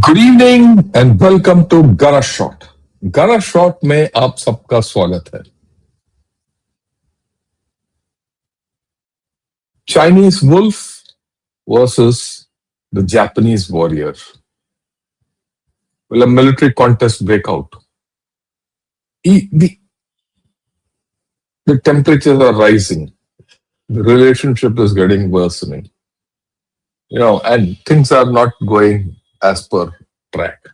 Good evening and welcome to गना shot. गना shot में आप सबका स्वागत है। Chinese wolf versus the Japanese warrior. Will a military contest break out? The temperatures are rising. The relationship is getting worsening. And things are not going as per track.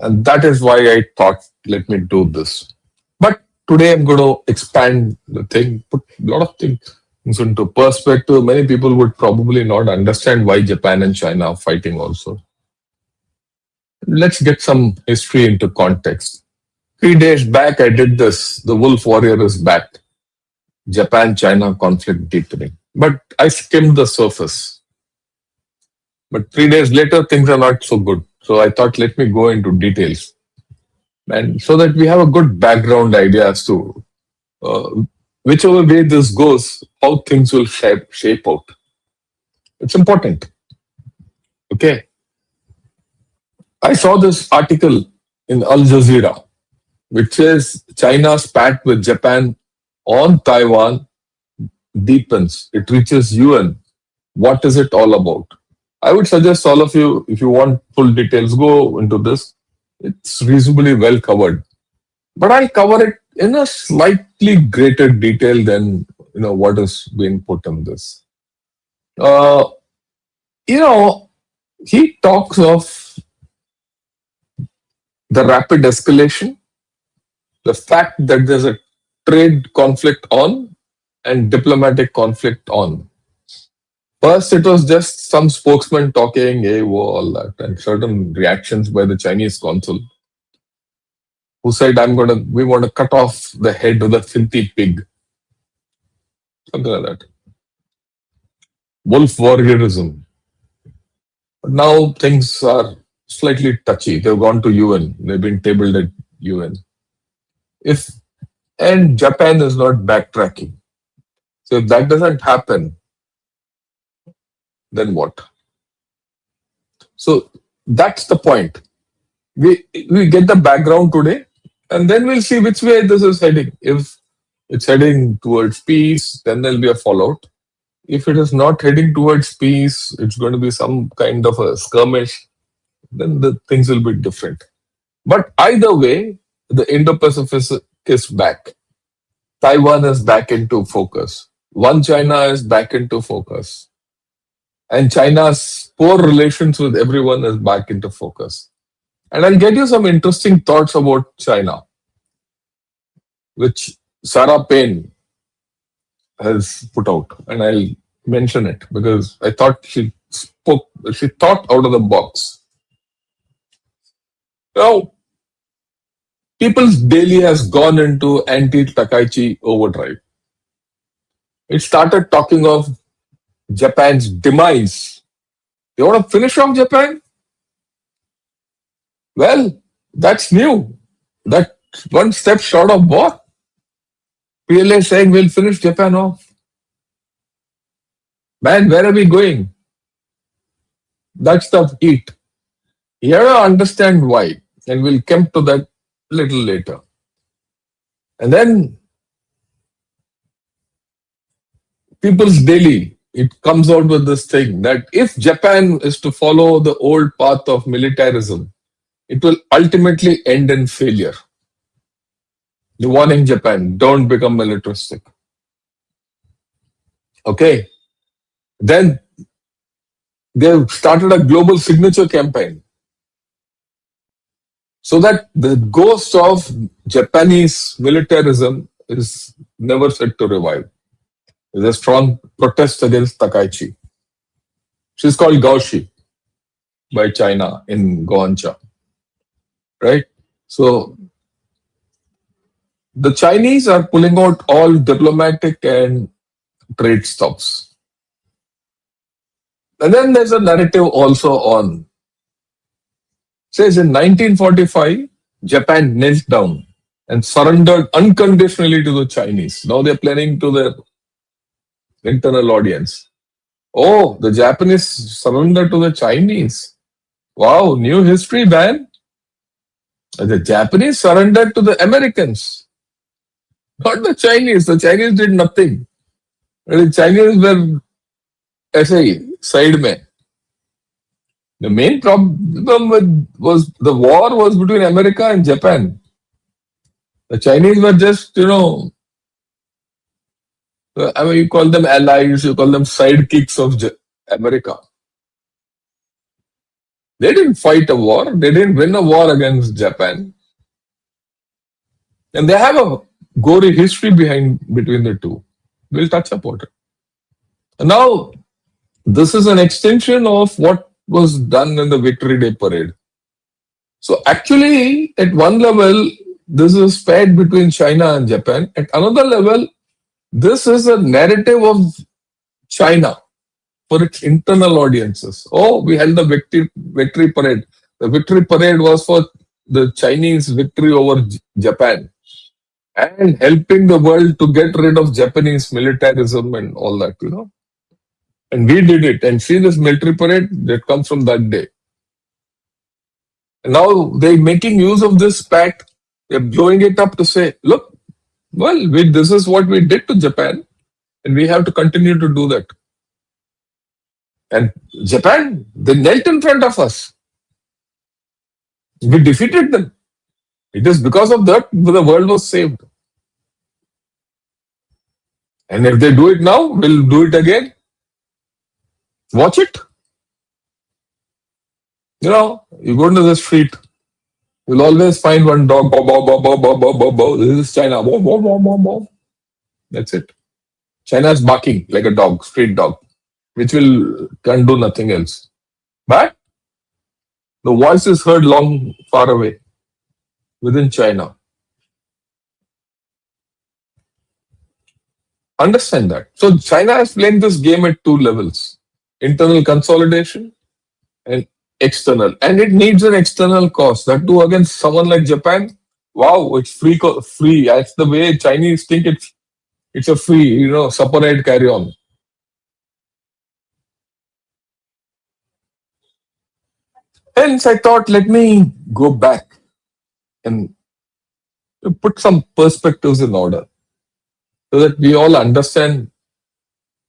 And that is why I thought, let me do this. But today I'm going to expand the thing, put a lot of things into perspective. Many people would probably not understand why Japan and China are fighting also. Let's get some history into context. 3 days back, I did this. The Wolf Warrior is back. Japan-China conflict deepening. But I skimmed the surface. But 3 days later, things are not so good. So I thought, let me go into details. And so that we have a good background idea as to whichever way this goes, how things will shape out. It's important. Okay. I saw this article in Al Jazeera, which says China's pact with Japan on Taiwan deepens. It reaches UN. What is it all about? I would suggest all of you, if you want full details, go into this. It's reasonably well covered. But I'll cover it in a slightly greater detail than what is being put in this. He talks of the rapid escalation, the fact that there's a trade conflict on and diplomatic conflict on. First, it was just some spokesman talking, hey, whoa, all that, and certain reactions by the Chinese consul who said, we want to cut off the head of the filthy pig. Something like that. Wolf warriorism. But now things are slightly touchy. They've gone to UN. They've been tabled at UN. And Japan is not backtracking. So if that doesn't happen, then what? So that's the point. We get the background today, and then we'll see which way this is heading. If it's heading towards peace, then there'll be a fallout. If it is not heading towards peace, it's going to be some kind of a skirmish, then the things will be different. But either way, the Indo-Pacific is back. Taiwan is back into focus. One China is back into focus. And China's poor relations with everyone is back into focus. And I'll get you some interesting thoughts about China, which Sarah Payne has put out. And I'll mention it because I thought she thought out of the box. Now, people's daily has gone into anti-Takaichi overdrive. It started talking of Japan's demise. You want to finish off Japan? Well, that's new. That's one step short of war. PLA saying we'll finish Japan off. Man, where are we going? That's the heat. You have to understand why. And we'll come to that a little later. And then People's Daily, it comes out with this thing that if Japan is to follow the old path of militarism, it will ultimately end in failure. They're warning Japan, don't become militaristic. Okay. Then they've started a global signature campaign so that the ghost of Japanese militarism is never said to revive. There's a strong protest against Takaichi. She's called Gaoshi by China in Goancha. Right? So the Chinese are pulling out all diplomatic and trade stops. And then there's a narrative also on. It says in 1945, Japan knelt down and surrendered unconditionally to the Chinese. Now they're planning to their internal audience. Oh, the Japanese surrendered to the Chinese. Wow, new history, man. The Japanese surrendered to the Americans, not the Chinese. The Chinese did nothing. The Chinese were ऐसे ही side में. The main problem was the war was between America and Japan. The Chinese were just, I mean, you call them allies, you call them sidekicks of America. They didn't fight a war. They didn't win a war against Japan. And they have a gory history between the two. We'll touch upon it. Now, this is an extension of what was done in the Victory Day parade. So actually, at one level, this is fed between China and Japan. At another level, this is a narrative of China for its internal audiences. Oh, we held the victory parade. The victory parade was for the Chinese victory over Japan and helping the world to get rid of Japanese militarism and all that, And we did it. And see this military parade that comes from that day. And now they're making use of this fact. They're blowing it up to say, look, well, this is what we did to Japan. And we have to continue to do that. And Japan, they knelt in front of us. We defeated them. It is because of that the world was saved. And if they do it now, we'll do it again. Watch it. You go into the street, you'll always find one dog. Bow, bow, bow, bow, bow, bow, bow, bow. This is China. Bow, bow, bow, bow, bow. That's it. China is barking like a dog, street dog, which can do nothing else. But the voice is heard long, far away within China. Understand that. So China is playing this game at two levels: internal consolidation and external. And it needs an external cost. That too against someone like Japan. Wow, it's free. That's the way Chinese think it's a free, separate carry on. Hence, I thought, let me go back and put some perspectives in order so that we all understand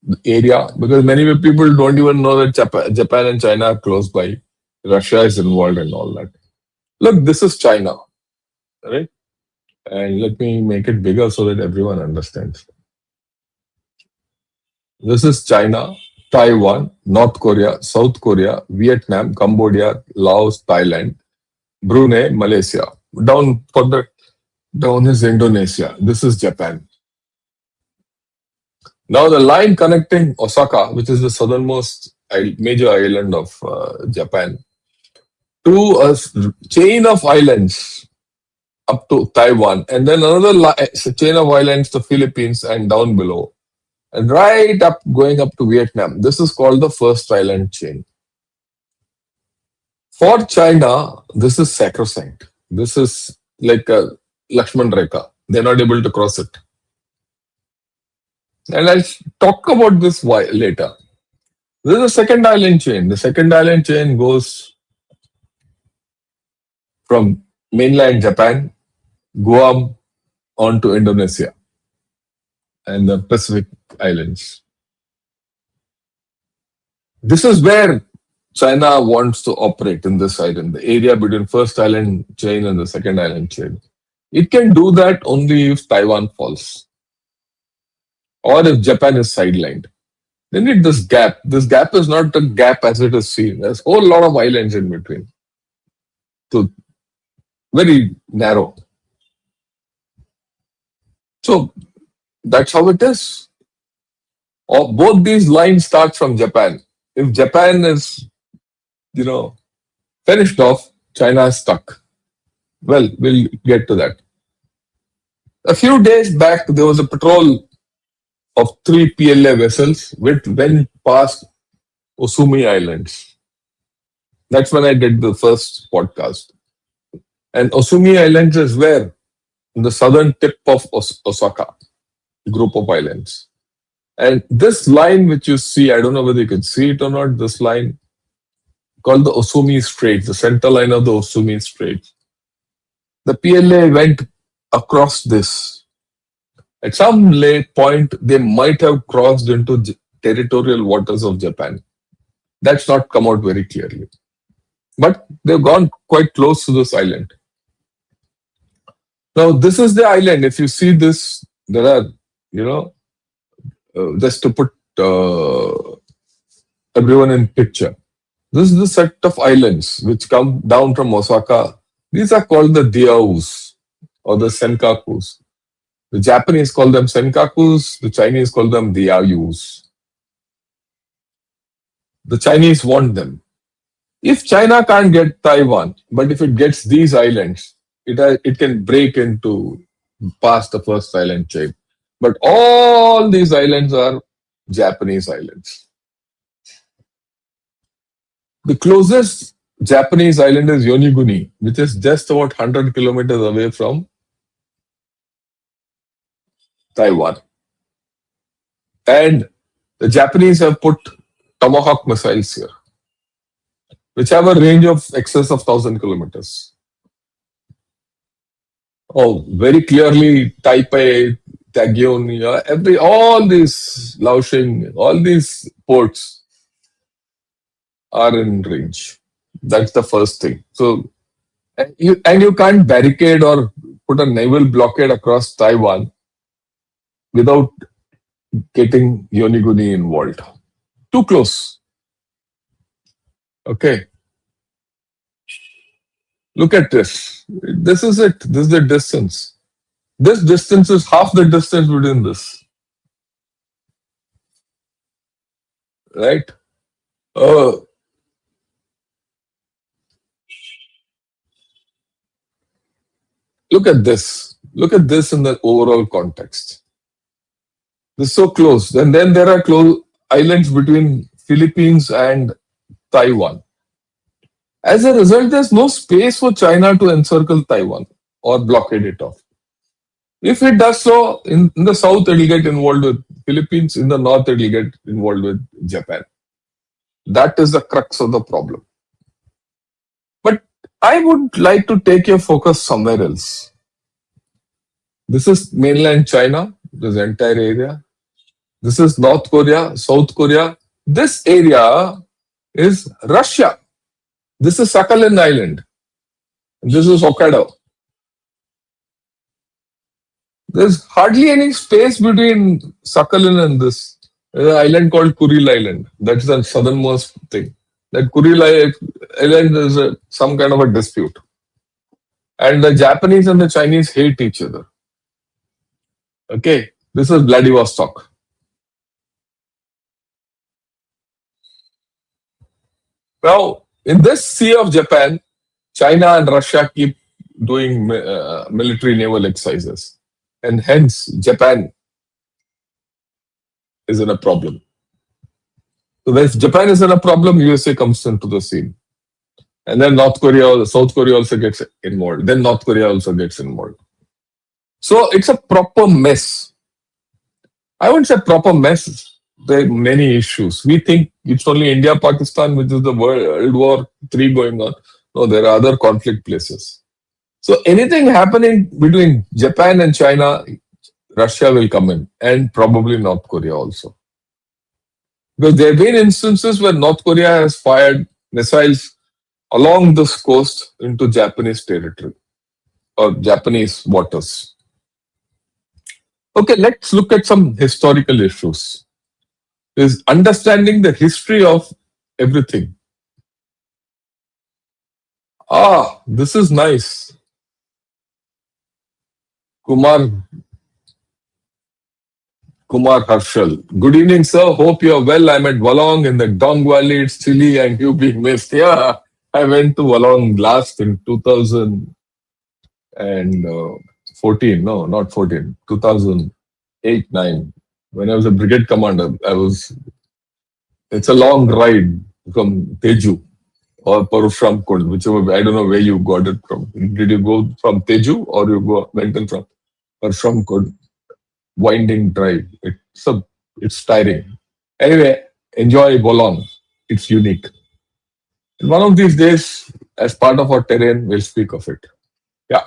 the area, because many people don't even know that Japan and China are close by. Russia is involved and all that. Look, this is China, right? And let me make it bigger so that everyone understands. This is China, Taiwan, North Korea, South Korea, Vietnam, Cambodia, Laos, Thailand, Brunei, Malaysia. Down is Indonesia. This is Japan. Now the line connecting Osaka, which is the southernmost major island of Japan, to a chain of islands up to Taiwan, and then another chain of islands to Philippines and down below, and right up going up to Vietnam. This is called the first island chain. For China, this is sacrosanct. This is like a Lakshman Rekha. They're not able to cross it. And I'll talk about this later. This is the second island chain. The second island chain goes from mainland Japan, Guam, on to Indonesia and the Pacific Islands. This is where China wants to operate in this island, the area between first island chain and the second island chain. It can do that only if Taiwan falls or if Japan is sidelined. They need this gap. This gap is not a gap as it is seen. There's a whole lot of islands in between. So very narrow. So that's how it is. Both these lines start from Japan. If Japan is, finished off, China is stuck. Well, we'll get to that. A few days back, there was a patrol of 3 PLA vessels which went past Osumi Islands. That's when I did the first podcast. And Osumi Islands is where? In the southern tip of Osaka, group of islands. And this line which you see, I don't know whether you can see it or not, this line, called the Osumi Strait, the center line of the Osumi Strait. The PLA went across this. At some late point, they might have crossed into territorial waters of Japan. That's not come out very clearly. But they've gone quite close to this island. Now, this is the island. If you see this, there are, just to put everyone in picture. This is the set of islands which come down from Osaka. These are called the Diaoyus or the Senkakus. The Japanese call them Senkakus, the Chinese call them Diaoyus. The Chinese want them. If China can't get Taiwan, but if it gets these islands, it can break into past the first island chain. But all these islands are Japanese islands. The closest Japanese island is Yoniguni, which is just about 100 kilometers away from Taiwan. And the Japanese have put Tomahawk missiles here, which have a range of excess of 1,000 kilometers. Oh, very clearly, Taipei, Taguan, all these Laoshing, all these ports are in range. That's the first thing. So, you can't barricade or put a naval blockade across Taiwan without getting Yoniguni involved. Too close. Okay. Look at this. This is it. This is the distance. This distance is half the distance between this. Right? Look at this. Look at this in the overall context. This is so close. And then there are close islands between Philippines and Taiwan. As a result, there's no space for China to encircle Taiwan or blockade it off. If it does so, in the south, it will get involved with Philippines. In the north, it will get involved with Japan. That is the crux of the problem. But I would like to take your focus somewhere else. This is mainland China, this entire area. This is North Korea, South Korea. This area is Russia. This is Sakhalin Island. This is Hokkaido. There's hardly any space between Sakhalin and this. There's an island called Kuril Island. That's the southernmost thing. That Kuril Island is some kind of a dispute. And the Japanese and the Chinese hate each other. Okay, this is Vladivostok. Now, in this Sea of Japan, China and Russia keep doing military naval exercises. And hence, Japan is in a problem. So if Japan is in a problem, USA comes into the scene. And then South Korea also gets involved. Then North Korea also gets involved. So it's a proper mess. I wouldn't say proper mess. There are many issues. We think it's only India, Pakistan, which is the World War III going on. No, there are other conflict places. So anything happening between Japan and China, Russia will come in, and probably North Korea also. Because there have been instances where North Korea has fired missiles along this coast into Japanese territory or Japanese waters. Okay, let's look at some historical issues. Is understanding the history of everything. This is nice. Kumar Harshal. Good evening, sir. Hope you're well. I'm at Walong in the Dong Valley. It's chilly and you being missed. Yeah, I went to Walong last in 2014. No, not 14. 2008-9. When I was a brigade commander, it's a long ride from Teju or Parushamkot, whichever, I don't know where you got it from. Did you go from Teju or you went in from Parushamkot? Winding drive. It's tiring. Anyway, enjoy Bolong. It's unique. One of these days, as part of our terrain, we'll speak of it. Yeah,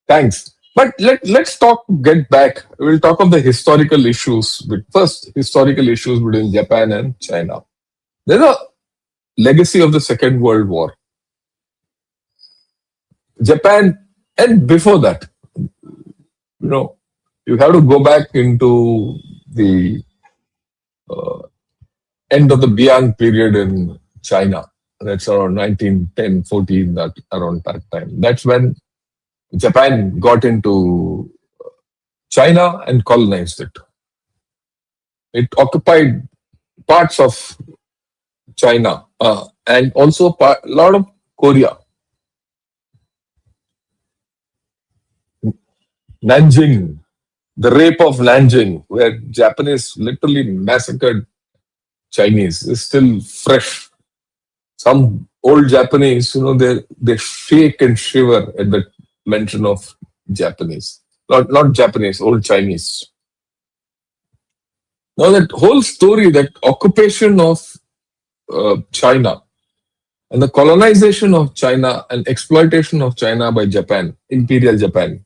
thanks. But let's get back. We'll talk of the historical issues. But first, historical issues between Japan and China. There's a legacy of the Second World War. Japan, and before that, you know, you have to go back into the end of the Bian period in China. That's around 1910, 14, that around that time. That's when Japan got into China and colonized it. It occupied parts of China and also a lot of Korea. Nanjing, the rape of Nanjing, where Japanese literally massacred Chinese, is still fresh. Some old Japanese, they shake and shiver at the mention of Japanese. Not Japanese, old Chinese. Now that whole story, that occupation of China and the colonization of China and exploitation of China by Japan, Imperial Japan,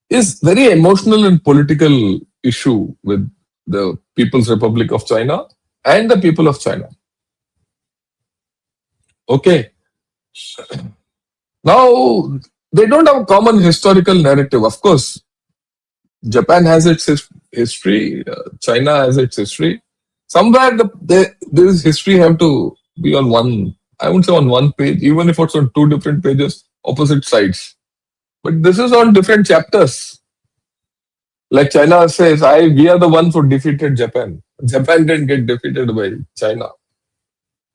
is very emotional and political issue with the People's Republic of China and the people of China. Okay. Now, they don't have a common historical narrative. Of course, Japan has its history, China has its history. Somewhere this history have to be on one, I wouldn't say on one page, even if it's on two different pages, opposite sides. But this is on different chapters. Like China says, we are the ones who defeated Japan. Japan didn't get defeated by China.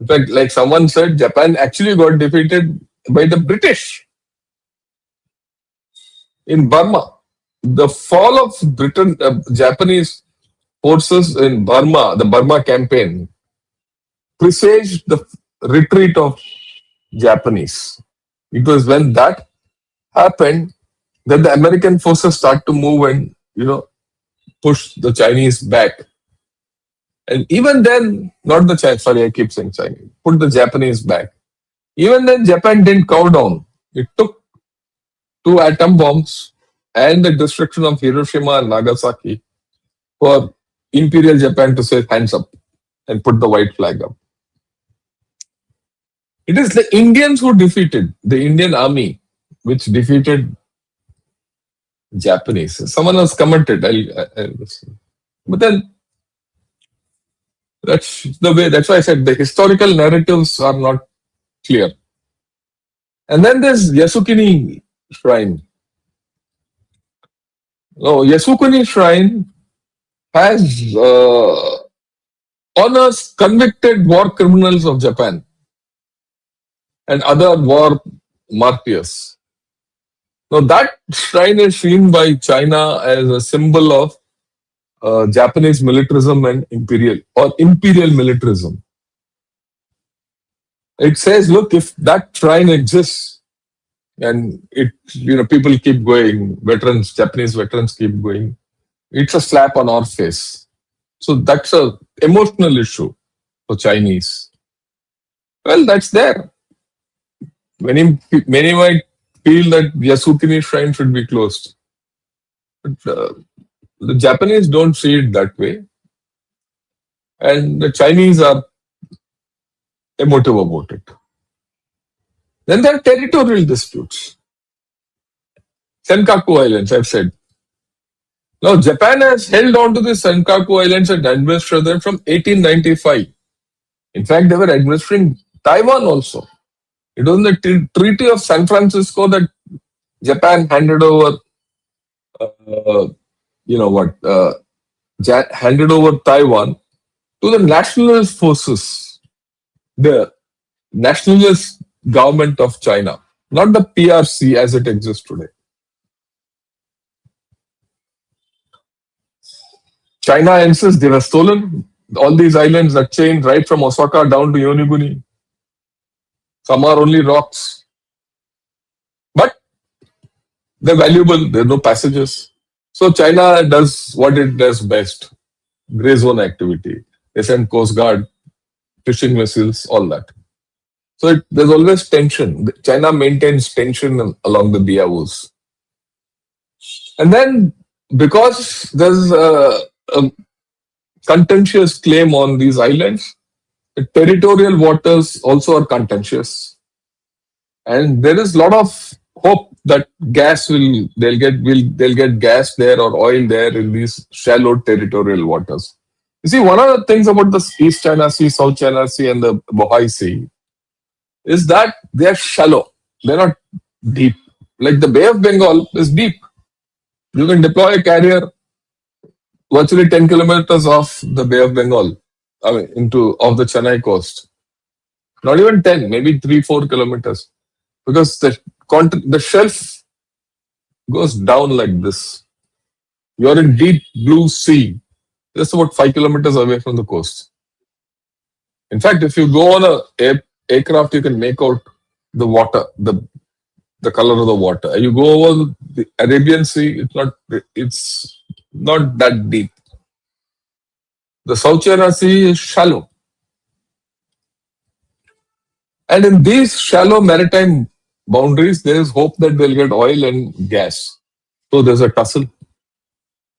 In fact, like someone said, Japan actually got defeated by the British in Burma. The fall of Japanese forces in Burma, the Burma campaign, presaged the retreat of Japanese. It was when that happened that the American forces start to move and, push the Chinese back. And even then, not the Chinese, sorry, I keep saying Chinese, put the Japanese back. Even then, Japan didn't cow down. It took 2 atom bombs and the destruction of Hiroshima and Nagasaki for Imperial Japan to say hands up and put the white flag up. It is the Indians who defeated, the Indian army, which defeated Japanese. Someone has commented, but then that's the way, that's why I said the historical narratives are not clear. And then there's Yasukuni Shrine. Yasukuni Shrine has honors convicted war criminals of Japan and other war martyrs. Now that shrine is seen by China as a symbol of Japanese militarism and imperial militarism. It says, look, if that shrine exists and people keep going, Japanese veterans keep going, it's a slap on our face. So that's a emotional issue for Chinese. Well, that's there. Many might feel that Yasukuni Shrine should be closed. But the Japanese don't see it that way. And the Chinese are emotive about it. Then there are territorial disputes. Senkaku Islands, I've said. Now, Japan has held on to the Senkaku Islands and administered them from 1895. In fact, they were administering Taiwan also. It was in the Treaty of San Francisco that Japan handed over, handed over Taiwan to the nationalist forces, the nationalist government of China, not the PRC as it exists today. China insists they were stolen. All these islands are chained right from Osaka down to Yonaguni. Some are only rocks. But they're valuable. There are no passages. So China does what it does best. Gray zone activity. They send Coast Guard, fishing vessels, all that. So there's always tension. China maintains tension along the BROs. And then because there's a contentious claim on these islands, the territorial waters also are contentious. And there is a lot of hope that gas they'll get gas there or oil there in these shallow territorial waters. You see, one of the things about the East China Sea, South China Sea, and the Bohai Sea is that they are shallow. They're not deep. Like the Bay of Bengal is deep. You can deploy a carrier virtually 10 kilometers off the Bay of Bengal, I mean, into off the Chennai coast. Not even 10, maybe 3, 4 kilometers. Because the shelf goes down like this. You're in deep blue sea, just about 5 kilometers away from the coast. In fact, if you go on a aircraft, you can make out the water, the color of the water. You go over the Arabian Sea, it's not that deep. The South China Sea is shallow. And in these shallow maritime boundaries, there is hope that they'll get oil and gas. So there's a tussle.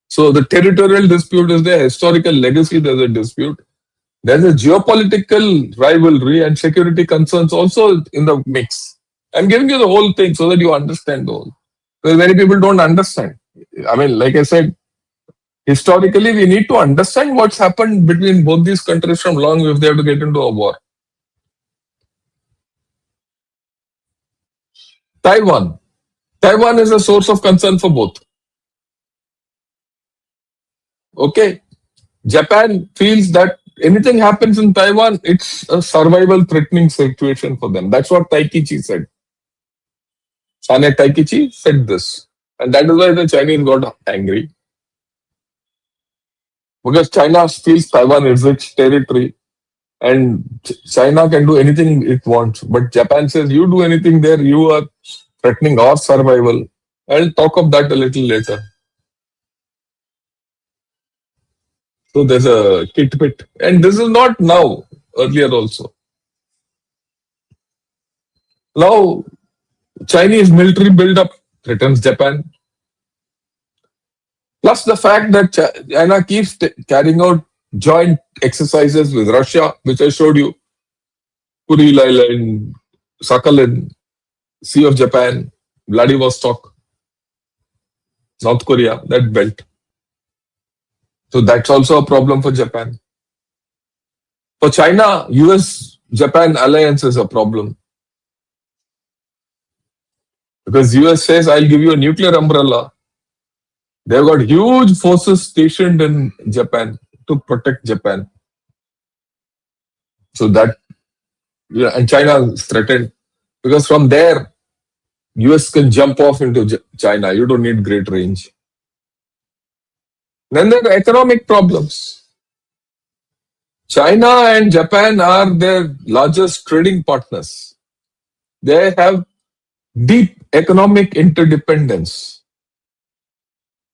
So the territorial dispute is there, historical legacy, there's a dispute. There's a geopolitical rivalry and security concerns also in the mix. I'm giving you the whole thing so that you understand the whole. Because many people don't understand. I mean, like I said, historically, we need to understand what's happened between both these countries from long if they have to get into a war. Taiwan. Taiwan is a source of concern for both. Okay. Japan feels that anything happens in Taiwan, it's a survival threatening situation for them. That's what Taikichi said. Sane Taikichi said this. And that is why the Chinese got angry. Because China feels Taiwan is its territory and China can do anything it wants. But Japan says, you do anything there, you are threatening our survival. I'll talk of that a little later. So there's a kit bit. And this is not now, earlier also. Now, Chinese military buildup threatens Japan. Plus the fact that China keeps carrying out joint exercises with Russia, which I showed you. Kuril Island, Sakhalin, Sea of Japan, Vladivostok, South Korea, that belt. So that's also a problem for Japan. For China, US-Japan alliance is a problem. Because US says, I'll give you a nuclear umbrella. They've got huge forces stationed in Japan to protect Japan. So that, and China is threatened. Because from there, US can jump off into China. You don't need great range. Then there are economic problems. China and Japan are their largest trading partners. They have deep economic interdependence.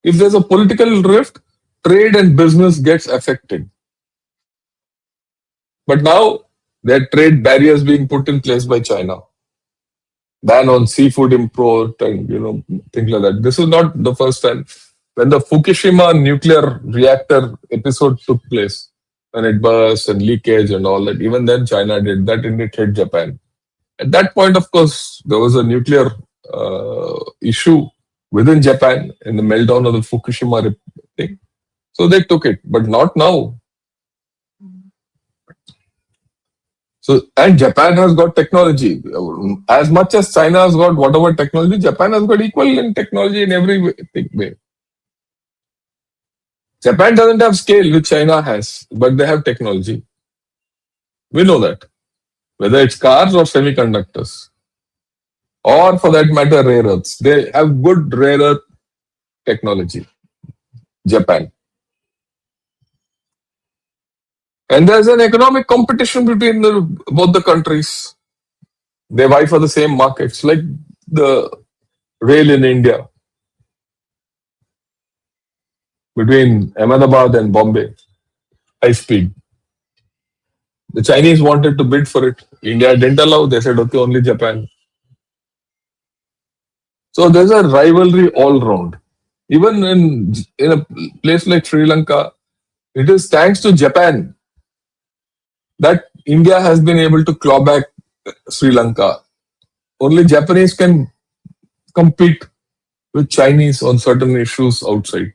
If there's a political rift, trade and business gets affected. But now there are trade barriers being put in place by China. Ban on seafood import and things like that. This is not the first time. When the Fukushima nuclear reactor episode took place, when it burst and leakage and all that, even then China did that and it hit Japan. At that point, of course, there was a nuclear issue within Japan in the meltdown of the Fukushima thing. So they took it, but not now. So, and Japan has got technology. As much as China has got whatever technology, Japan has got equal in technology in every way. Japan doesn't have scale, which China has, but they have technology. We know that. Whether it's cars or semiconductors, or for that matter, rare earths. They have good rare earth technology. Japan. And there's an economic competition between both the countries. They vie for the same markets, like the rail in India between Ahmedabad and Bombay, high speed. The Chinese wanted to bid for it. India didn't allow. They said, okay, only Japan. So there's a rivalry all round. Even in a place like Sri Lanka, it is thanks to Japan that India has been able to claw back Sri Lanka. Only Japanese can compete with Chinese on certain issues outside.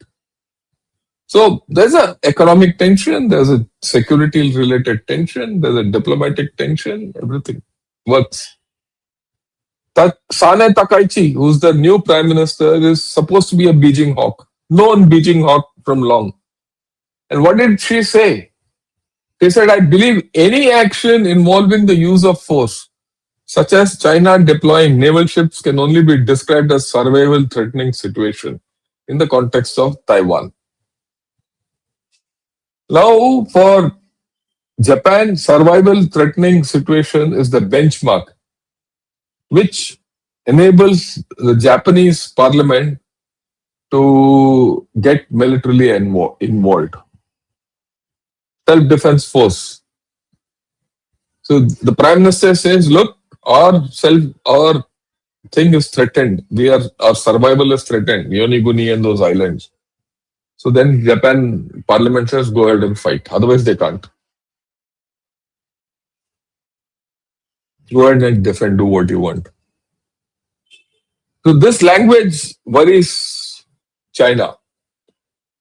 So there's a economic tension, there's a security related tension, there's a diplomatic tension, everything works. Sane Takaichi, who's the new prime minister, is supposed to be a Beijing hawk, known Beijing hawk from long. And what did she say? She said, I believe any action involving the use of force, such as China deploying naval ships, can only be described as survival threatening situation in the context of Taiwan. Now, for Japan, survival threatening situation is the benchmark which enables the Japanese parliament to get militarily involved. Self-defense force. So the prime minister says, look, our thing is threatened. Our survival is threatened. Yoniguni and those islands. So then Japan parliament says, go ahead and fight. Otherwise they can't. Go ahead and defend, do what you want. So this language worries China.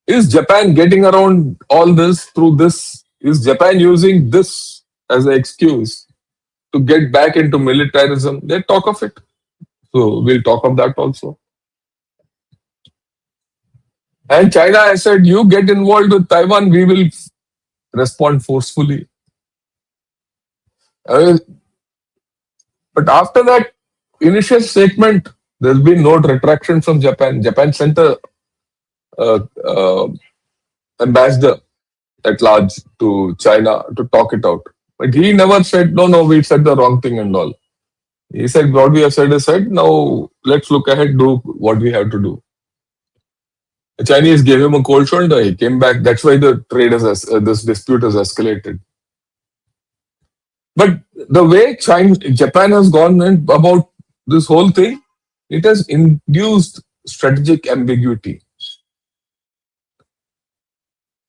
Is Japan getting around all this through this? Is Japan using this as an excuse to get back into militarism? They talk of it. So we'll talk of that also. And China has said, you get involved with Taiwan, we will respond forcefully. But after that initial statement, there's been no retraction from Japan. Japan sent a ambassador at large to China to talk it out. But he never said, no, we said the wrong thing and all. He said, what we have said is said, now let's look ahead, do what we have to do. The Chinese gave him a cold shoulder. He came back. That's why the this dispute has escalated. But the way Japan has gone about this whole thing, it has induced strategic ambiguity.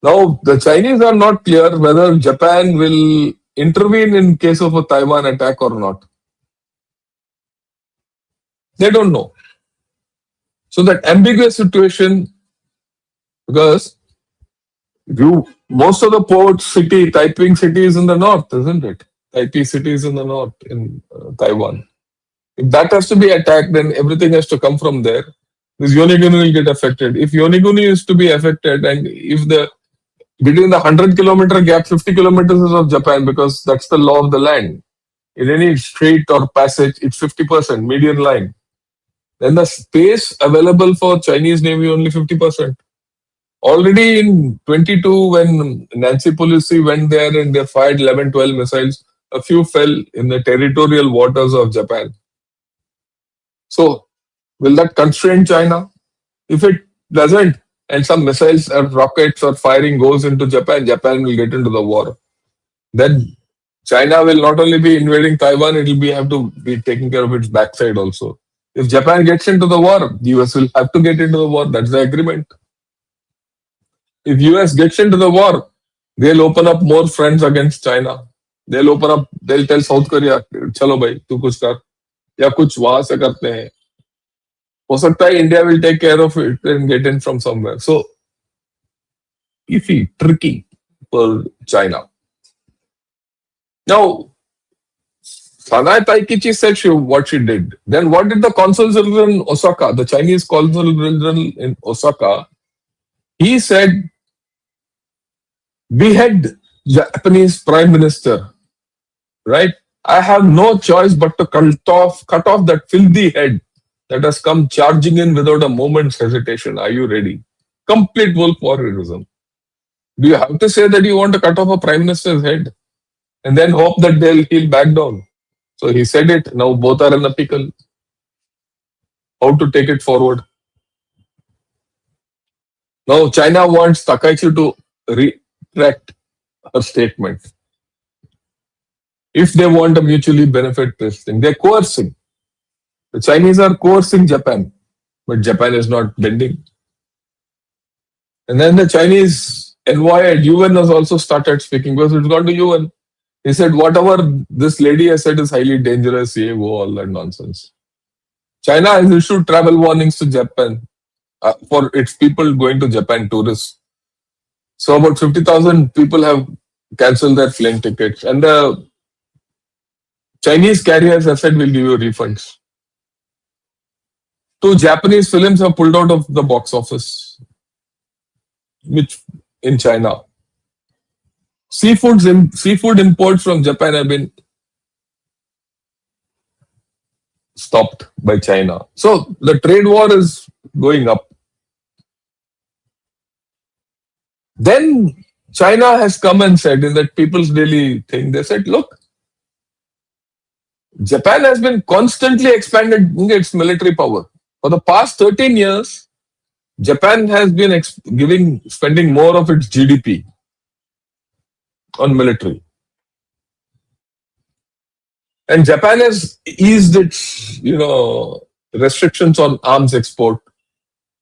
Now, the Chinese are not clear whether Japan will intervene in case of a Taiwan attack or not. They don't know. So that ambiguous situation, because most of the port city, Taiping city is in the north, isn't it? Taipei city is in the north in Taiwan. If that has to be attacked, then everything has to come from there. This Yoniguni will get affected. If Yoniguni is to be affected, and if between the 100-kilometer gap, 50 kilometers is of Japan, because that's the law of the land. In any strait or passage, it's 50%, median line. Then the space available for Chinese Navy only 50%. Already in 22, when Nancy Pelosi went there and they fired 11, 12 missiles, a few fell in the territorial waters of Japan. So, will that constrain China? If it doesn't, and some missiles or rockets or firing goes into Japan, Japan will get into the war. Then China will not only be invading Taiwan, it will have to be taking care of its backside also. If Japan gets into the war, the US will have to get into the war. That's the agreement. If US gets into the war, they'll open up more fronts against China. They'll tell South Korea, chalo bhai, tu kuch kar. Ya kuch wahan se karte hain. हो सकता है India will take care of it and get in from somewhere. So, iffy, tricky for China. Now, Sanae Taikichi said what she did. Then what did the consul general in Osaka, the Chinese consul general in Osaka, he said, behead Japanese prime minister, right? I have no choice but to cut off that filthy head that has come charging in without a moment's hesitation. Are you ready? Complete wolf warriorism. Do you have to say that you want to cut off a prime minister's head and then hope that he'll back down? So he said it. Now both are in a pickle. How to take it forward? Now China wants Takaichi to retract her statement. if they want a mutually benefit this thing. They're coercing. The Chinese are coercing Japan, but Japan is not bending. And then the Chinese envoy at UN has also started speaking because it's gone to UN. He said, whatever this lady has said is highly dangerous, all that nonsense. China has issued travel warnings to Japan for its people going to Japan tourists. So about 50,000 people have cancelled their plane tickets. And the Chinese carriers have said, we'll give you refunds. 2 Japanese films have pulled out of the box office, which in China. Seafood imports from Japan have been stopped by China. So the trade war is going up. Then China has come and said in that People's Daily thing, they said, look, Japan has been constantly expanding its military power. For the past 13 years, Japan has been spending more of its GDP on military. And Japan has eased its, restrictions on arms export.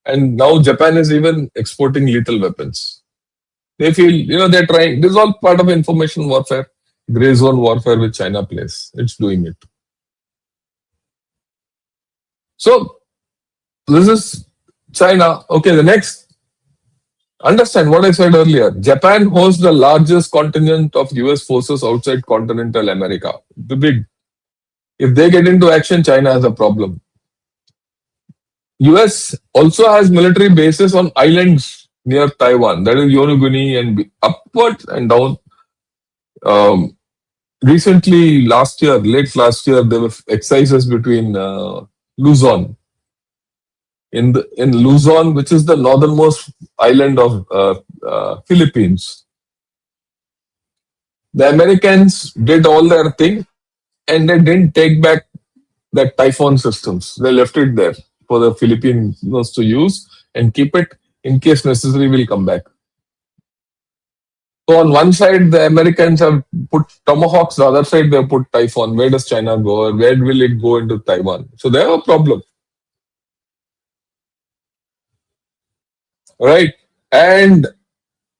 And now Japan is even exporting lethal weapons. They feel, they're trying. This is all part of information warfare, gray zone warfare which China plays. It's doing it. So, this is China. Okay, the next. Understand what I said earlier. Japan hosts the largest contingent of US forces outside continental America. The big. If they get into action, China has a problem. US also has military bases on islands near Taiwan. That is Yonaguni and upwards and down. Recently, late last year, there were exercises between Luzon. In Luzon, which is the northernmost island of Philippines. The Americans did all their thing and they didn't take back the Typhoon systems. They left it there for the Filipinos to use and keep it in case necessary, will come back. So on one side, the Americans have put Tomahawks, the other side they have put Typhoon. Where does China go? Where will it go into Taiwan? So they have a problem. Right. And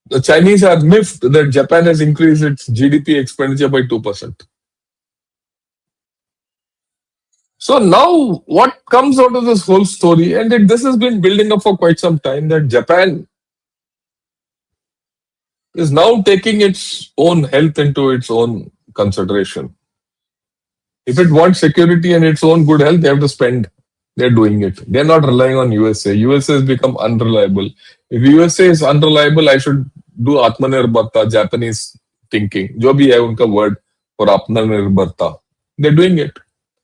the Chinese are miffed that Japan has increased its GDP expenditure by 2%. So now what comes out of this whole story, and this has been building up for quite some time, that Japan is now taking its own health into its own consideration. If it wants security and its own good health, they have to spend. They're doing it. They're not relying on USA. USA has become unreliable. If USA is unreliable, I should do Atmanirbharta, Japanese thinking. Jo bhi hai unka word for Atmanirbharta. They're doing it.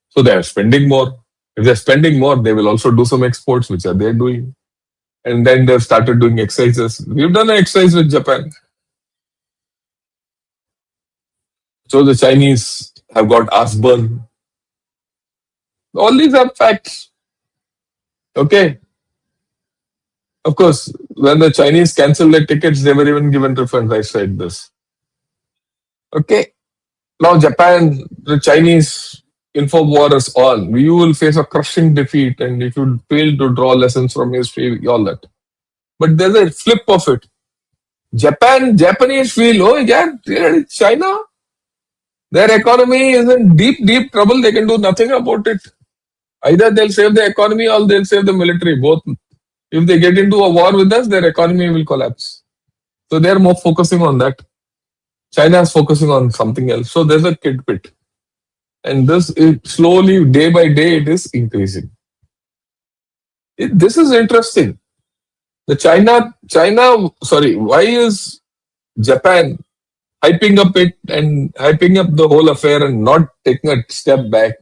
So they're spending more. If they're spending more, they will also do some exports, which are they doing. And then they've started doing exercises. We've done an exercise with Japan. So the Chinese have got ass burn. All these are facts. Okay. Of course, when the Chinese cancelled their tickets, they were even given refunds. I said this. Okay. Now Japan, the Chinese info war is on. You will face a crushing defeat, and if you fail to draw lessons from history, all that. But there's a flip of it. Japanese feel, oh yeah, China, their economy is in deep, deep trouble. They can do nothing about it. Either they'll save the economy or they'll save the military. Both. If they get into a war with us, their economy will collapse. So they're more focusing on that. China is focusing on something else. So there's a tidbit. And this is slowly, day by day, it is increasing. This is interesting. Why is Japan hyping up it and hyping up the whole affair and not taking a step back?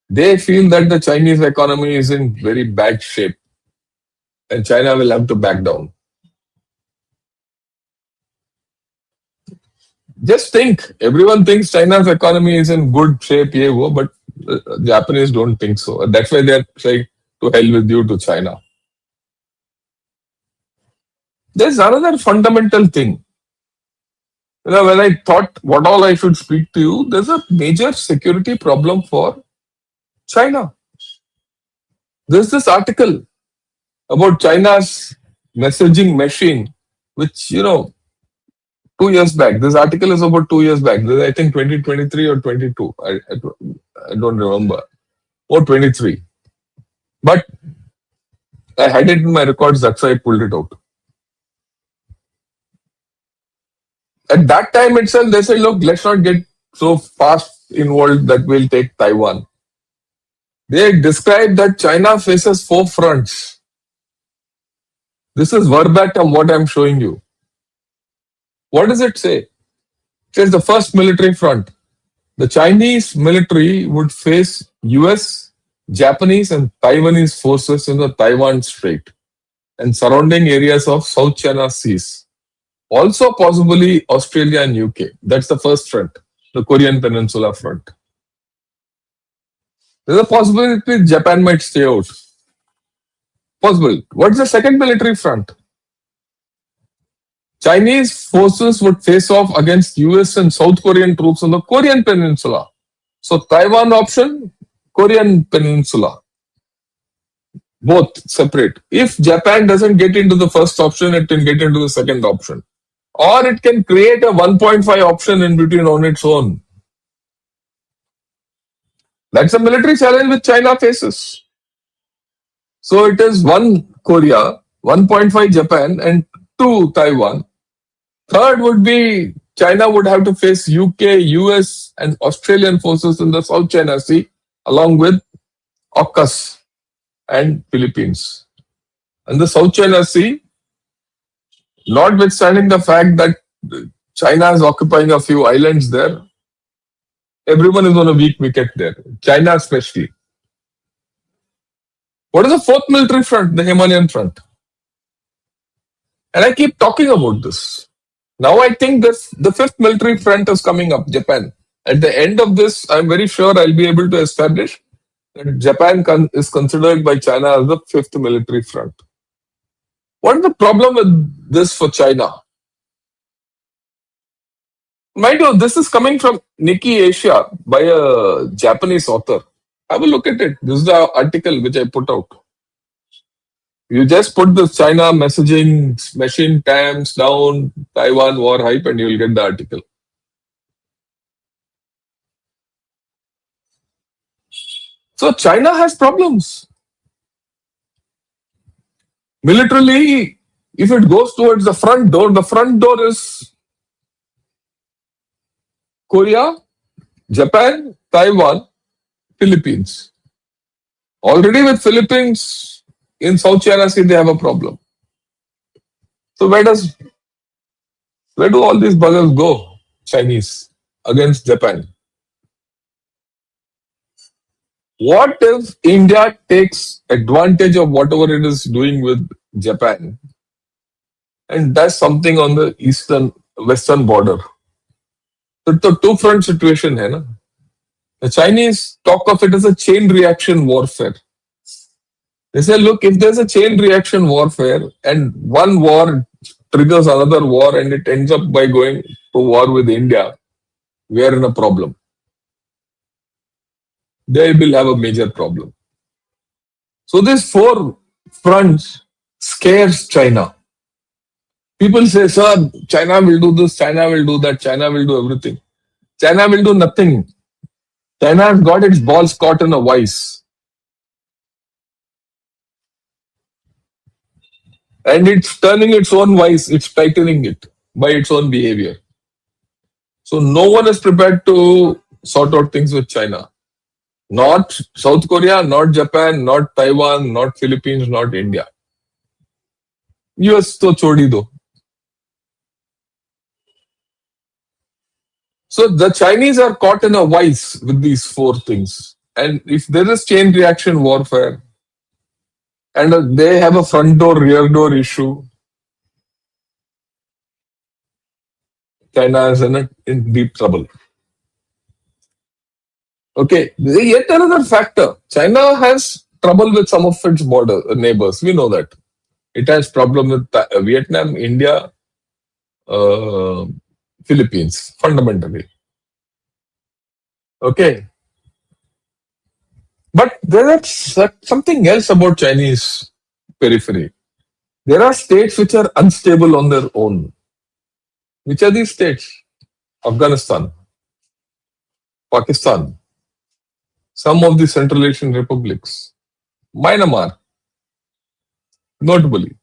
They feel that the Chinese economy is in very bad shape and China will have to back down. Just think, everyone thinks China's economy is in good shape, but Japanese don't think so. That's why they're saying, to hell with you to China. There's another fundamental thing. When I thought what all I should speak to you, there's a major security problem for China. There's this article about China's messaging machine, which, 2 years back. This article is about 2 years back. This is, I think, 2023 or 22. I don't remember. Or 23. But I had it in my records, that's why I pulled it out. At that time itself, they said, look, let's not get so fast involved that we'll take Taiwan. They described that China faces 4 fronts. This is verbatim what I'm showing you. What does it say? It says the first military front. The Chinese military would face US, Japanese, and Taiwanese forces in the Taiwan Strait and surrounding areas of South China Seas. Also, possibly Australia and UK. That's the first front, the Korean Peninsula front. There's a possibility Japan might stay out. Possible. What's the second military front? Chinese forces would face off against US and South Korean troops on the Korean Peninsula. So Taiwan option, Korean Peninsula. Both separate. If Japan doesn't get into the first option, it can get into the second option. Or it can create a 1.5 option in between on its own. That's a military challenge which China faces. So it is 1 Korea, 1.5 Japan, and 2 Taiwan. Third would be China would have to face UK, US, and Australian forces in the South China Sea, along with AUKUS and Philippines. And the South China Sea, notwithstanding the fact that China is occupying a few islands there, everyone is on a weak wicket there, China especially. What is the fourth military front? The Himalayan front. And I keep talking about this. Now I think the fifth military front is coming up, Japan. At the end of this, I'm very sure I'll be able to establish that Japan is considered by China as the fifth military front. What is the problem with this for China? Mind you, this is coming from Nikkei Asia by a Japanese author. Have a look at it. This is the article which I put out. You just put the China messaging machine tamps down, Taiwan war hype, and you'll get the article. So China has problems. Militarily, if it goes towards the front door is Korea, Japan, Taiwan, Philippines. Already with Philippines in South China Sea, they have a problem. So where do all these buggers go? Chinese against Japan. What if India takes advantage of whatever it is doing with Japan and does something on the western border? It's a two-front situation. Hai na? The Chinese talk of it as a chain reaction warfare. They say, look, if there's a chain reaction warfare and one war triggers another war and it ends up by going to war with India, we are in a problem. They will have a major problem. So these 4 fronts scares China. People say, sir, China will do this, China will do that, China will do everything. China will do nothing. China has got its balls caught in a vice. And it's turning its own vice, it's tightening it by its own behavior. So no one is prepared to sort out things with China. Not South Korea, not Japan, not Taiwan, not Philippines, not India. US to chodi do. So the Chinese are caught in a vice with these 4 things. And if there is chain reaction warfare, and they have a front door, rear door issue, China is in deep trouble. Okay, yet another factor. China has trouble with some of its neighbors. We know that. It has problem with Vietnam, India, Philippines, fundamentally. Okay. But there is something else about Chinese periphery. There are states which are unstable on their own. Which are these states? Afghanistan, Pakistan, some of the Central Asian republics, Myanmar, notably.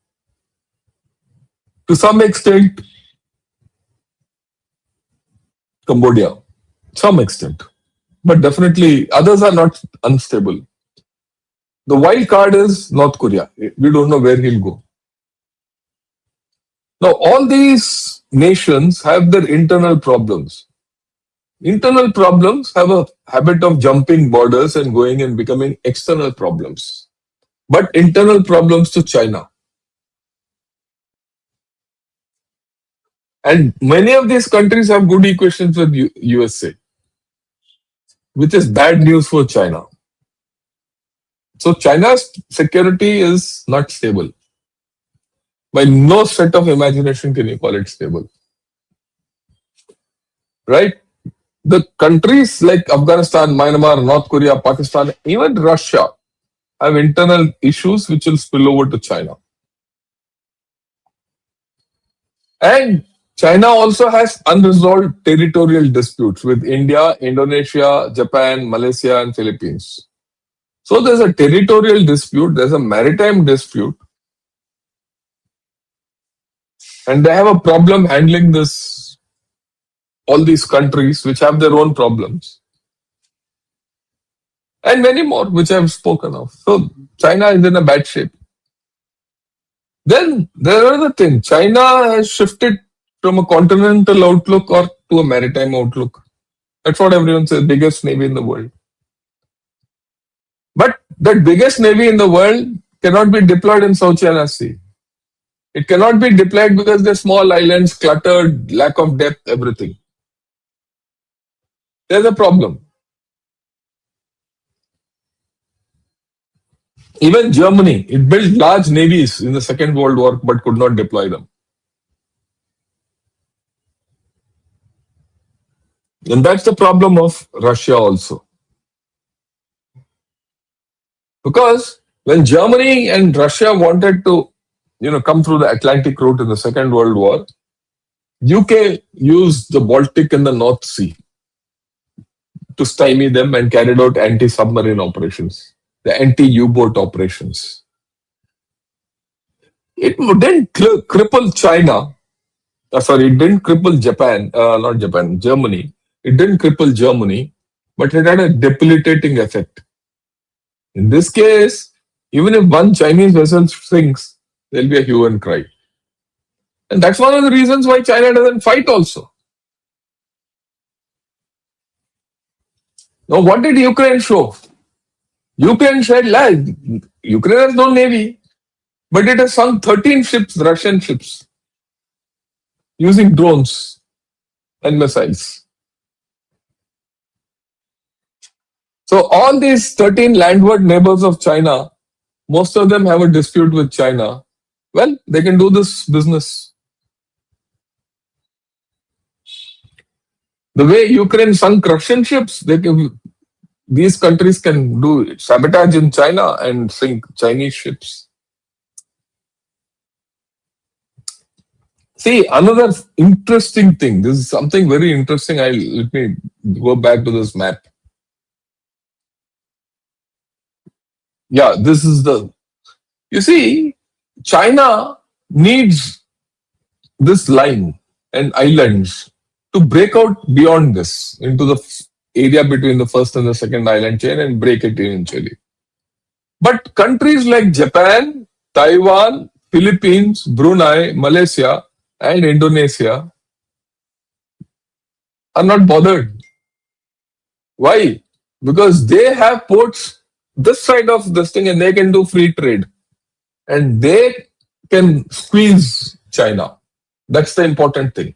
To some extent, Cambodia, some extent. But definitely, others are not unstable. The wild card is North Korea. We don't know where he'll go. Now, all these nations have their internal problems. Internal problems have a habit of jumping borders and going and becoming external problems. But internal problems to China. And many of these countries have good equations with USA, which is bad news for China. So China's security is not stable. By no set of imagination can you call it stable. Right? The countries like Afghanistan, Myanmar, North Korea, Pakistan, even Russia have internal issues which will spill over to China. And China also has unresolved territorial disputes with India, Indonesia, Japan, Malaysia, and Philippines. So there's a territorial dispute, there's a maritime dispute, and they have a problem handling this, all these countries which have their own problems. And many more which I've spoken of. So China is in a bad shape. Then there are other things. China has shifted from a continental outlook or to a maritime outlook. That's what everyone says, biggest navy in the world. But that biggest navy in the world cannot be deployed in South China Sea. It cannot be deployed because they're small islands, cluttered, lack of depth, everything. There's a problem. Even Germany, it built large navies in the Second World War but could not deploy them. And that's the problem of Russia also. Because when Germany and Russia wanted to, come through the Atlantic route in the Second World War, UK used the Baltic and the North Sea to stymie them and carried out anti-submarine operations, the anti-U-boat operations. It didn't cripple China. It didn't cripple Germany. It didn't cripple Germany, but it had a debilitating effect. In this case, even if one Chinese vessel sinks, there'll be a hue and cry. And that's one of the reasons why China doesn't fight also. Now, what did Ukraine show? Ukraine said, Ukraine has no navy, but it has sunk 13 ships, Russian ships, using drones and missiles. So all these 13 landward neighbors of China, most of them have a dispute with China. Well, they can do this business. The way Ukraine sunk Russian ships, these countries can do sabotage in China and sink Chinese ships. See, another interesting thing. This is something very interesting. Let me go back to this map. Yeah, this is you see, China needs this line and islands to break out beyond this into the area between the first and the second island chain and break it eventually. But countries like Japan, Taiwan, Philippines, Brunei, Malaysia, and Indonesia are not bothered. Why? Because they have ports this side of this thing and they can do free trade. And they can squeeze China. That's the important thing.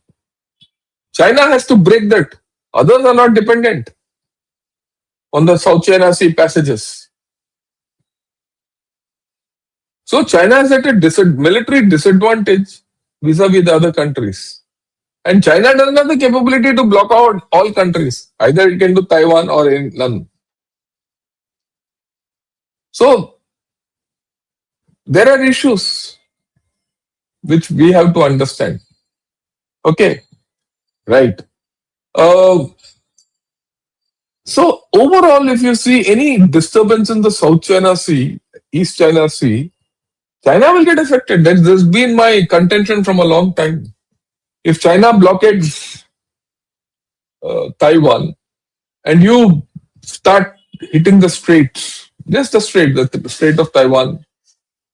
China has to break that. Others are not dependent on the South China Sea passages. So China is at a military disadvantage vis-a-vis the other countries. And China doesn't have the capability to block out all countries. Either it can do Taiwan or in none. So there are issues which we have to understand. Okay, right. Uh, so overall, if you see any disturbance in the South China Sea, East China Sea, China will get affected. There's been my contention from a long time. If China blockades Taiwan and you start hitting the straits, just the Strait of Taiwan,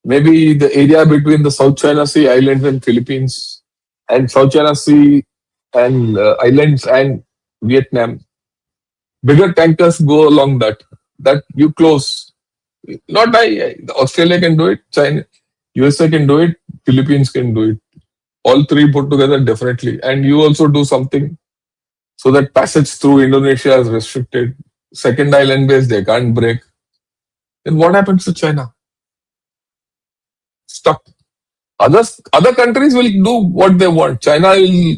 maybe the area between the South China Sea islands and Philippines, and South China Sea and islands and Vietnam. Bigger tankers go along that. That you close. Not Australia can do it, China, USA can do it, Philippines can do it. All three put together definitely. And you also do something so that passage through Indonesia is restricted. Second island base, they can't break. Then what happens to China? Stuck. Other countries will do what they want. China will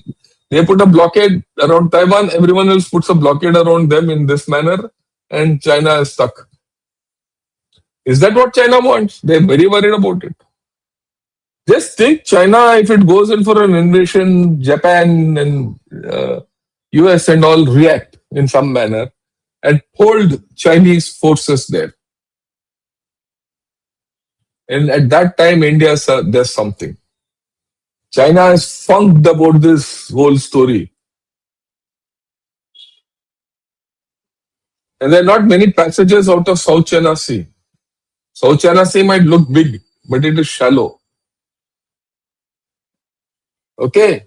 they put a blockade around Taiwan, everyone else puts a blockade around them in this manner, and China is stuck. Is that what China wants? They're very worried about it. Just think China, if it goes in for an invasion, Japan and US and all react in some manner and hold Chinese forces there. And at that time, India does something. China is funked about this whole story. And there are not many passages out of South China Sea. South China Sea might look big, but it is shallow. Okay?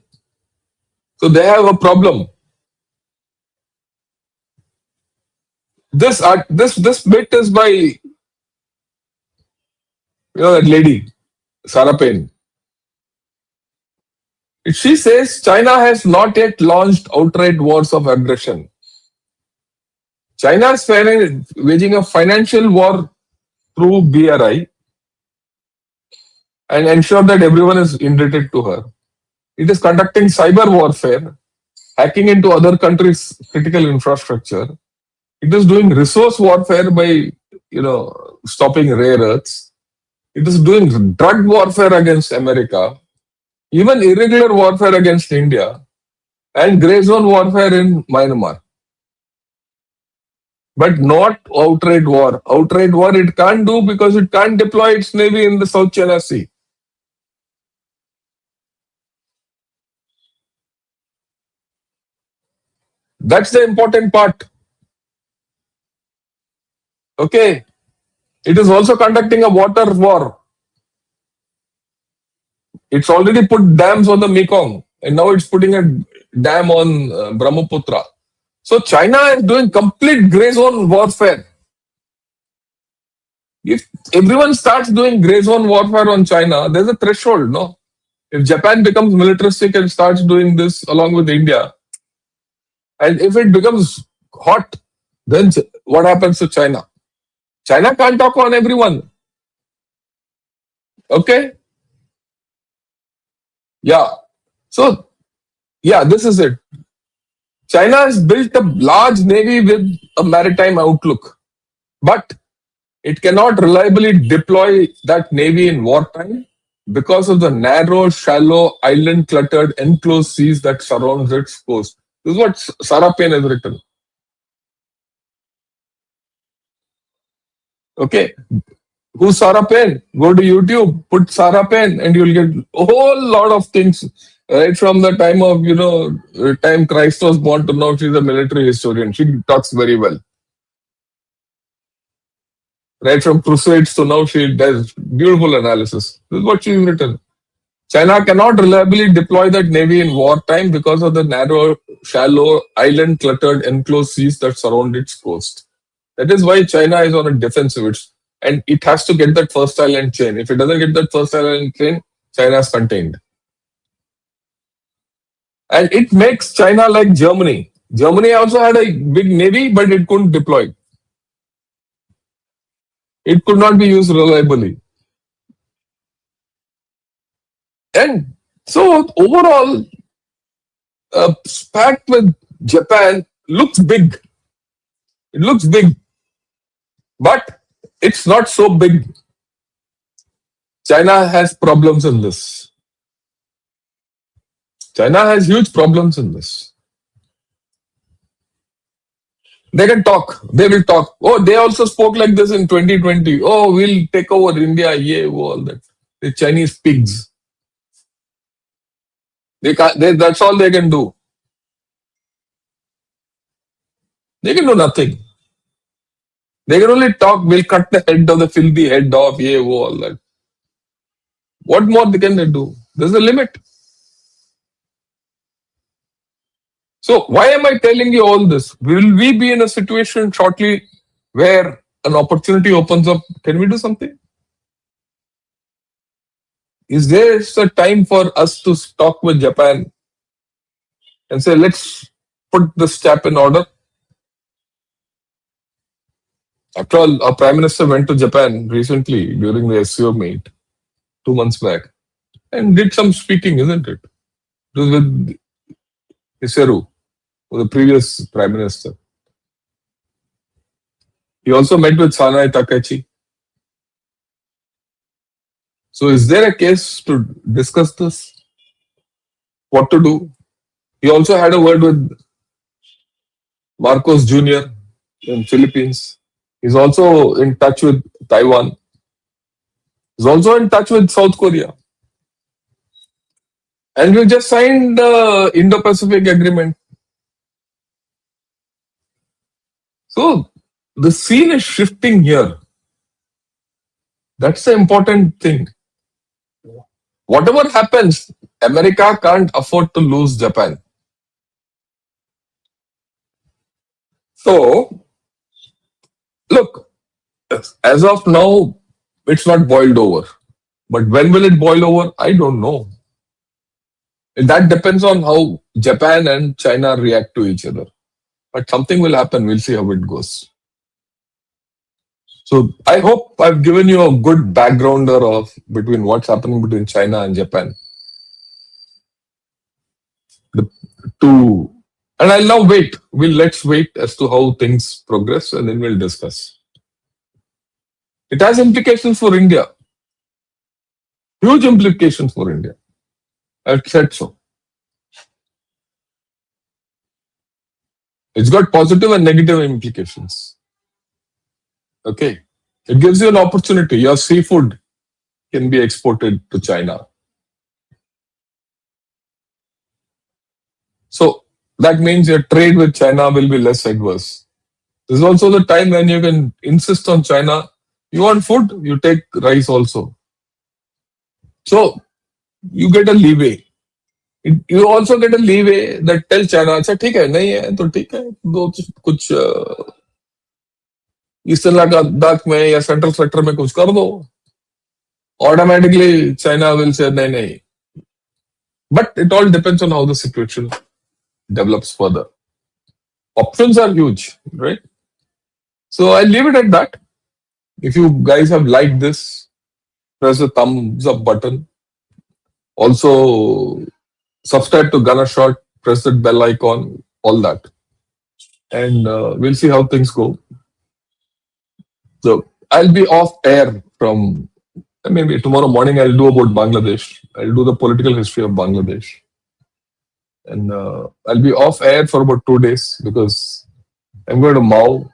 So they have a problem. This bit is by that lady, Sarah Payne. She says China has not yet launched outright wars of aggression. China is waging a financial war through BRI and ensure that everyone is indebted to her. It is conducting cyber warfare, hacking into other countries' critical infrastructure. It is doing resource warfare by, stopping rare earths. It is doing drug warfare against America, even irregular warfare against India, and grey zone warfare in Myanmar. But not outright war. Outright war it can't do because it can't deploy its navy in the South China Sea. That's the important part. Okay. It is also conducting a water war. It's already put dams on the Mekong and now it's putting a dam on Brahmaputra. So China is doing complete grey zone warfare. If everyone starts doing grey zone warfare on China, there's a threshold, no? If Japan becomes militaristic and starts doing this along with India, and if it becomes hot, then what happens to China? China can't talk on everyone. Okay? Yeah. So, yeah, this is it. China has built a large navy with a maritime outlook, but it cannot reliably deploy that navy in wartime because of the narrow, shallow, island-cluttered, enclosed seas that surrounds its coast. This is what Sarah Payne has written. Okay. Who's Sarah Payne? Go to YouTube, put Sarah Payne, and you'll get a whole lot of things. Right from the time of, time Christ was born to now, she's a military historian. She talks very well. Right from Crusades to now, she does beautiful analysis. This is what she's written. China cannot reliably deploy that navy in wartime because of the narrow, shallow, island-cluttered, enclosed seas that surround its coast. That is why China is on a defensive. And it has to get that first island chain. If it doesn't get that first island chain, China is contained. And it makes China like Germany. Germany also had a big navy, but it couldn't deploy. It could not be used reliably. And so overall, A pact with Japan looks big. It looks big, but it's not so big. China has problems in this. China has huge problems in this. They can talk. They will talk. Oh, they also spoke like this in 2020. Oh, we'll take over India. Yeah, all that. The Chinese pigs. They can't. That's all they can do. They can do nothing. They can only talk. We'll cut the head of the filthy head off. Yeah, all that. What more can they do? There's a limit. So why am I telling you all this? Will we be in a situation shortly where an opportunity opens up? Can we do something? Is there a time for us to talk with Japan and say, let's put this chap in order? After all, our Prime Minister went to Japan recently during the SCO meet 2 months back and did some speaking, isn't it? It was with Iseru, the previous Prime Minister. He also met with Sanai Takachi. So is there a case to discuss this? What to do? He also had a word with Marcos Jr. in Philippines. He's also in touch with Taiwan. He's also in touch with South Korea. And we just signed the Indo-Pacific Agreement. So the scene is shifting here. That's the important thing. Whatever happens, America can't afford to lose Japan. So, look, as of now, it's not boiled over. But when will it boil over? I don't know. That depends on how Japan and China react to each other. But something will happen. We'll see how it goes. So I hope I've given you a good backgrounder of between what's happening between China and Japan. And I'll now wait. Let's wait as to how things progress and then we'll discuss. It has implications for India. Huge implications for India. I've said so. It's got positive and negative implications. Okay. It gives you an opportunity. Your seafood can be exported to China. So that means your trade with China will be less adverse. This is also the time when you can insist on China. You want food, you take rice also. So you get a leeway. You also get a leeway that tell China, अच्छा ठीक है नहीं है तो ठीक है दो कुछ ईस्टर्न लद्दाख में या सेंट्रल सेक्टर में कुछ कर दो automatically China will say नहीं नहीं. But it all depends on how the situation develops further. Options are huge, right? So I'll leave it at that. If you guys have liked this, press the thumbs up button. Also, subscribe to Gunner Shot, press that bell icon, all that. And we'll see how things go. So I'll be off air from maybe tomorrow morning. I'll do about Bangladesh. I'll do the political history of Bangladesh. And I'll be off air for about 2 days because I'm going to Mao.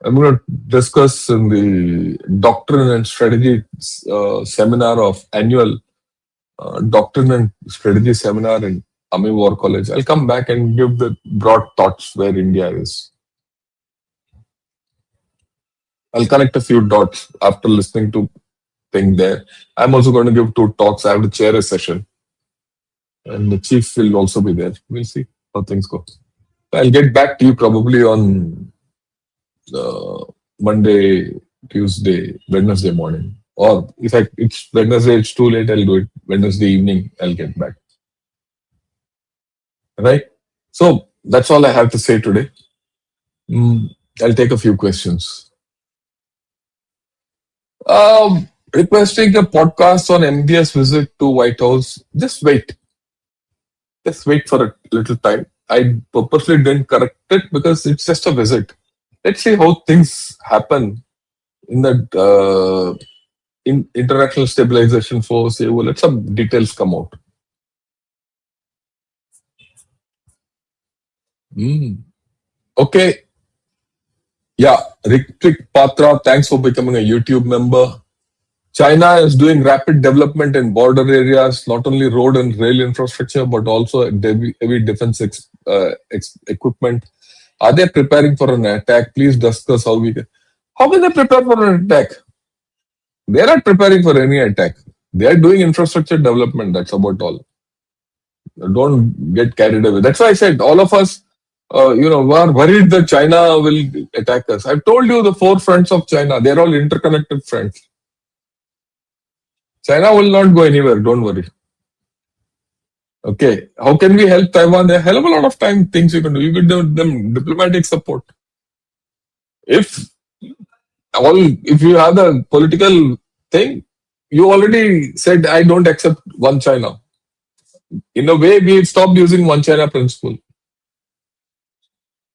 I'm going to discuss in the Doctrine and Strategy seminar of annual Doctrine and Strategy seminar in Army War College. I'll come back and give the broad thoughts where India is. I'll connect a few dots after listening to thing there. I'm also going to give 2 talks. I have to chair a session. And the chief will also be there. We'll see how things go. I'll get back to you probably on Monday, Tuesday, Wednesday morning. Or if it's Wednesday, it's too late, I'll do it. Wednesday evening, I'll get back. Right? So that's all I have to say today. I'll take a few questions. Requesting a podcast on MBS visit to White House. Just wait. Just wait for a little time. I purposely didn't correct it because it's just a visit. Let's see how things happen in the in international stabilization force. Let some details come out. Mm. Okay. Yeah. Ritvik Patra, thanks for becoming a YouTube member. China is doing rapid development in border areas, not only road and rail infrastructure, but also heavy defense equipment. Are they preparing for an attack? Please discuss how we can. How can they prepare for an attack? They are not preparing for any attack. They are doing infrastructure development. That's about all. Don't get carried away. That's why I said all of us, are worried that China will attack us. I've told you the four fronts of China. They're all interconnected fronts. China will not go anywhere. Don't worry. Okay. How can we help Taiwan? There are a hell of a lot of things you can do. You can do them diplomatic support. If you have the political thing, you already said I don't accept one China. In a way, we've stopped using one China principle.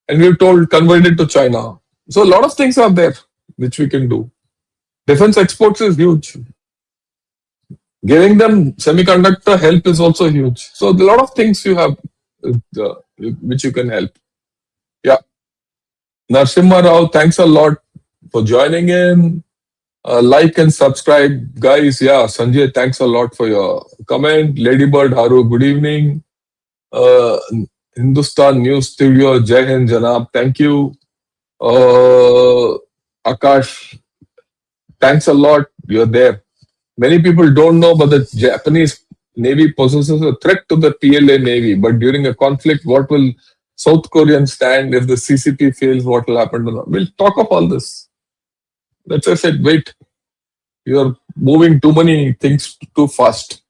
And we've converted it to China. So a lot of things are there which we can do. Defense exports is huge. Giving them semiconductor help is also huge. So a lot of things you have which you can help. Yeah. Narsimha Rao, thanks a lot for joining in. Like and subscribe. Guys, yeah, Sanjay, thanks a lot for your comment. Ladybird Haru, good evening. Hindustan News Studio, Jai Hind Janab, thank you. Akash, thanks a lot. You're there. Many people don't know, but the Japanese Navy possesses a threat to the PLA Navy. But during a conflict, what will South Koreans stand if the CCP fails? What will happen to them? We'll talk of all this. That's why I said, wait. You're moving too many things too fast.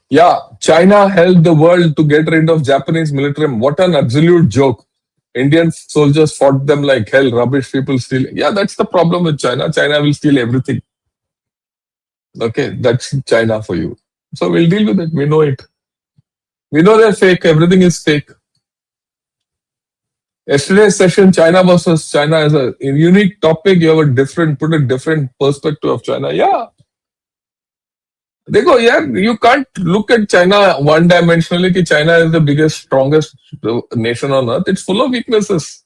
Yeah, China helped the world to get rid of Japanese military. What an absolute joke. Indian soldiers fought them like hell. Rubbish people steal. Yeah, that's the problem with China. China will steal everything. Okay, that's China for you. So we'll deal with it. We know it. We know they're fake. Everything is fake. Yesterday's session, China versus China, is a unique topic. You have put a different perspective of China. Yeah. They go, yeah, you can't look at China one-dimensionally. Ki China is the biggest, strongest nation on earth. It's full of weaknesses.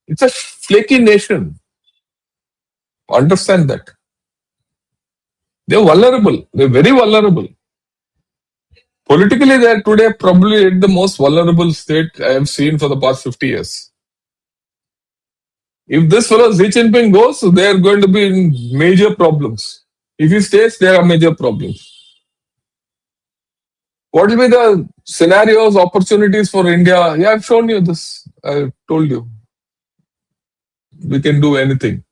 It's a flaky nation. Understand that. They're vulnerable. They're very vulnerable. Politically, they're today probably the most vulnerable state I have seen for the past 50 years. If this fellow Xi Jinping goes, they are going to be in major problems. If he stays, there are major problems. What will be the scenarios, opportunities for India? Yeah, I've shown you this. I told you. We can do anything.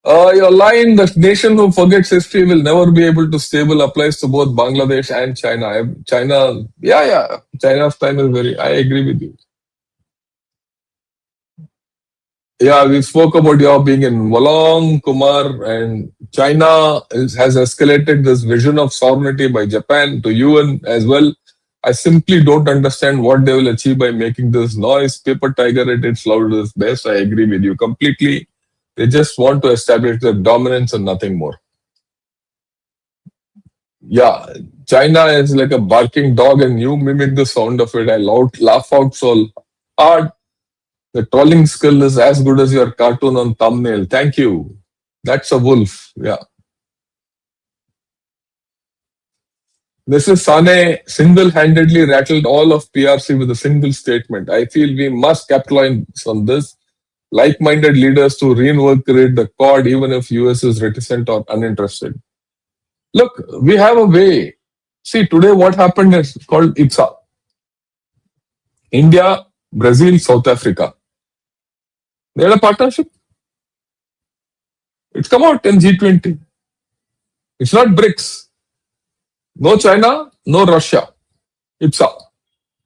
Your line, the nation who forgets history will never be able to stable, applies to both Bangladesh and China. China's time is I agree with you. Yeah, we spoke about your being in Wolong, Kumar, and China has escalated this vision of sovereignty by Japan to UN as well. I simply don't understand what they will achieve by making this noise. Paper tiger at its loudest best. I agree with you completely. They just want to establish their dominance and nothing more. Yeah, China is like a barking dog and you mimic the sound of it. I laugh out so hard. The trolling skill is as good as your cartoon on thumbnail. Thank you. That's a wolf. Yeah. Mrs. Sane single-handedly rattled all of PRC with a single statement. I feel we must capitalize on this. Like-minded leaders to reinvigorate the Quad, even if US is reticent or uninterested. Look, we have a way. See, today what happened is called IPSA. India, Brazil, South Africa. They had a partnership. It's come out in G20. It's not BRICS. No China, no Russia. IPSA.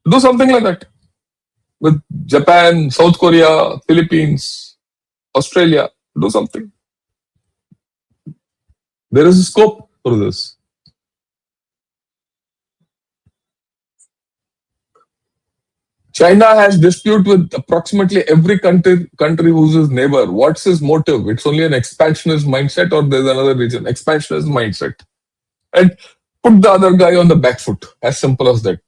Do something like that. With Japan, South Korea, Philippines, Australia. Do something. There is a scope. for this. China has dispute with approximately every country who's his neighbor. What's his motive? It's only an expansionist mindset, or there's another reason. Expansionist mindset. And put the other guy on the back foot. As simple as that.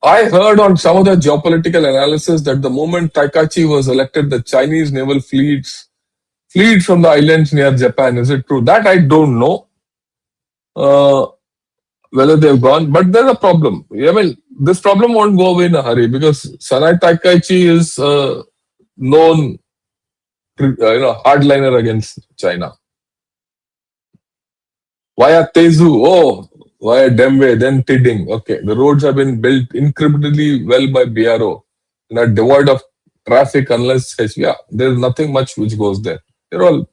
I heard on some of the geopolitical analysis that the moment Taikachi was elected, the Chinese naval fleet from the islands near Japan. Is it true? That I don't know whether they've gone, but there's a problem. I mean, this problem won't go away in a hurry because Sanai Taikaichi is known, hardliner against China. Via Tezu, via Demwe, then Tiding. Okay, the roads have been built incredibly well by BRO and are devoid of traffic unless, there's nothing much which goes there. They're all.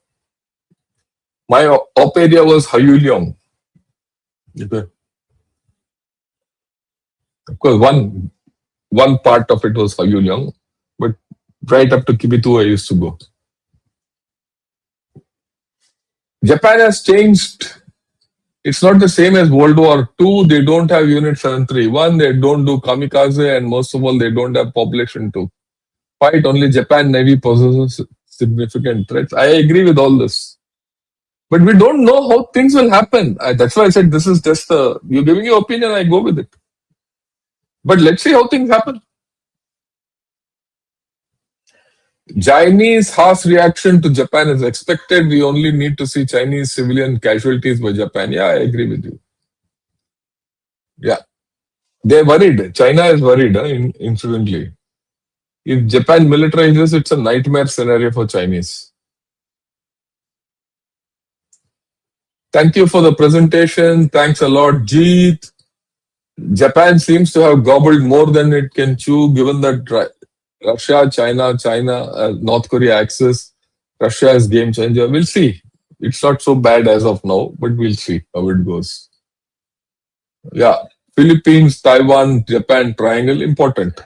My op area was Hayuliang. Okay. Of course, one part of it was Hayuliang, but right up to Kibitu I used to go. Japan has changed. It's not the same as World War II. They don't have Unit 731. They don't do kamikaze, and most of all, they don't have population to fight. Only Japan Navy possesses significant threats. I agree with all this. But we don't know how things will happen. That's why I said this is just you're giving your opinion, I go with it. But let's see how things happen. Chinese harsh reaction to Japan is expected. We only need to see Chinese civilian casualties by Japan. Yeah, I agree with you. Yeah. They're worried. China is worried, incidentally. If Japan militarizes, it's a nightmare scenario for Chinese. Thank you for the presentation. Thanks a lot, Jeet. Japan seems to have gobbled more than it can chew, given that Russia, China, North Korea axis. Russia is game changer. We'll see. It's not so bad as of now, but we'll see how it goes. Yeah. Philippines, Taiwan, Japan triangle, important.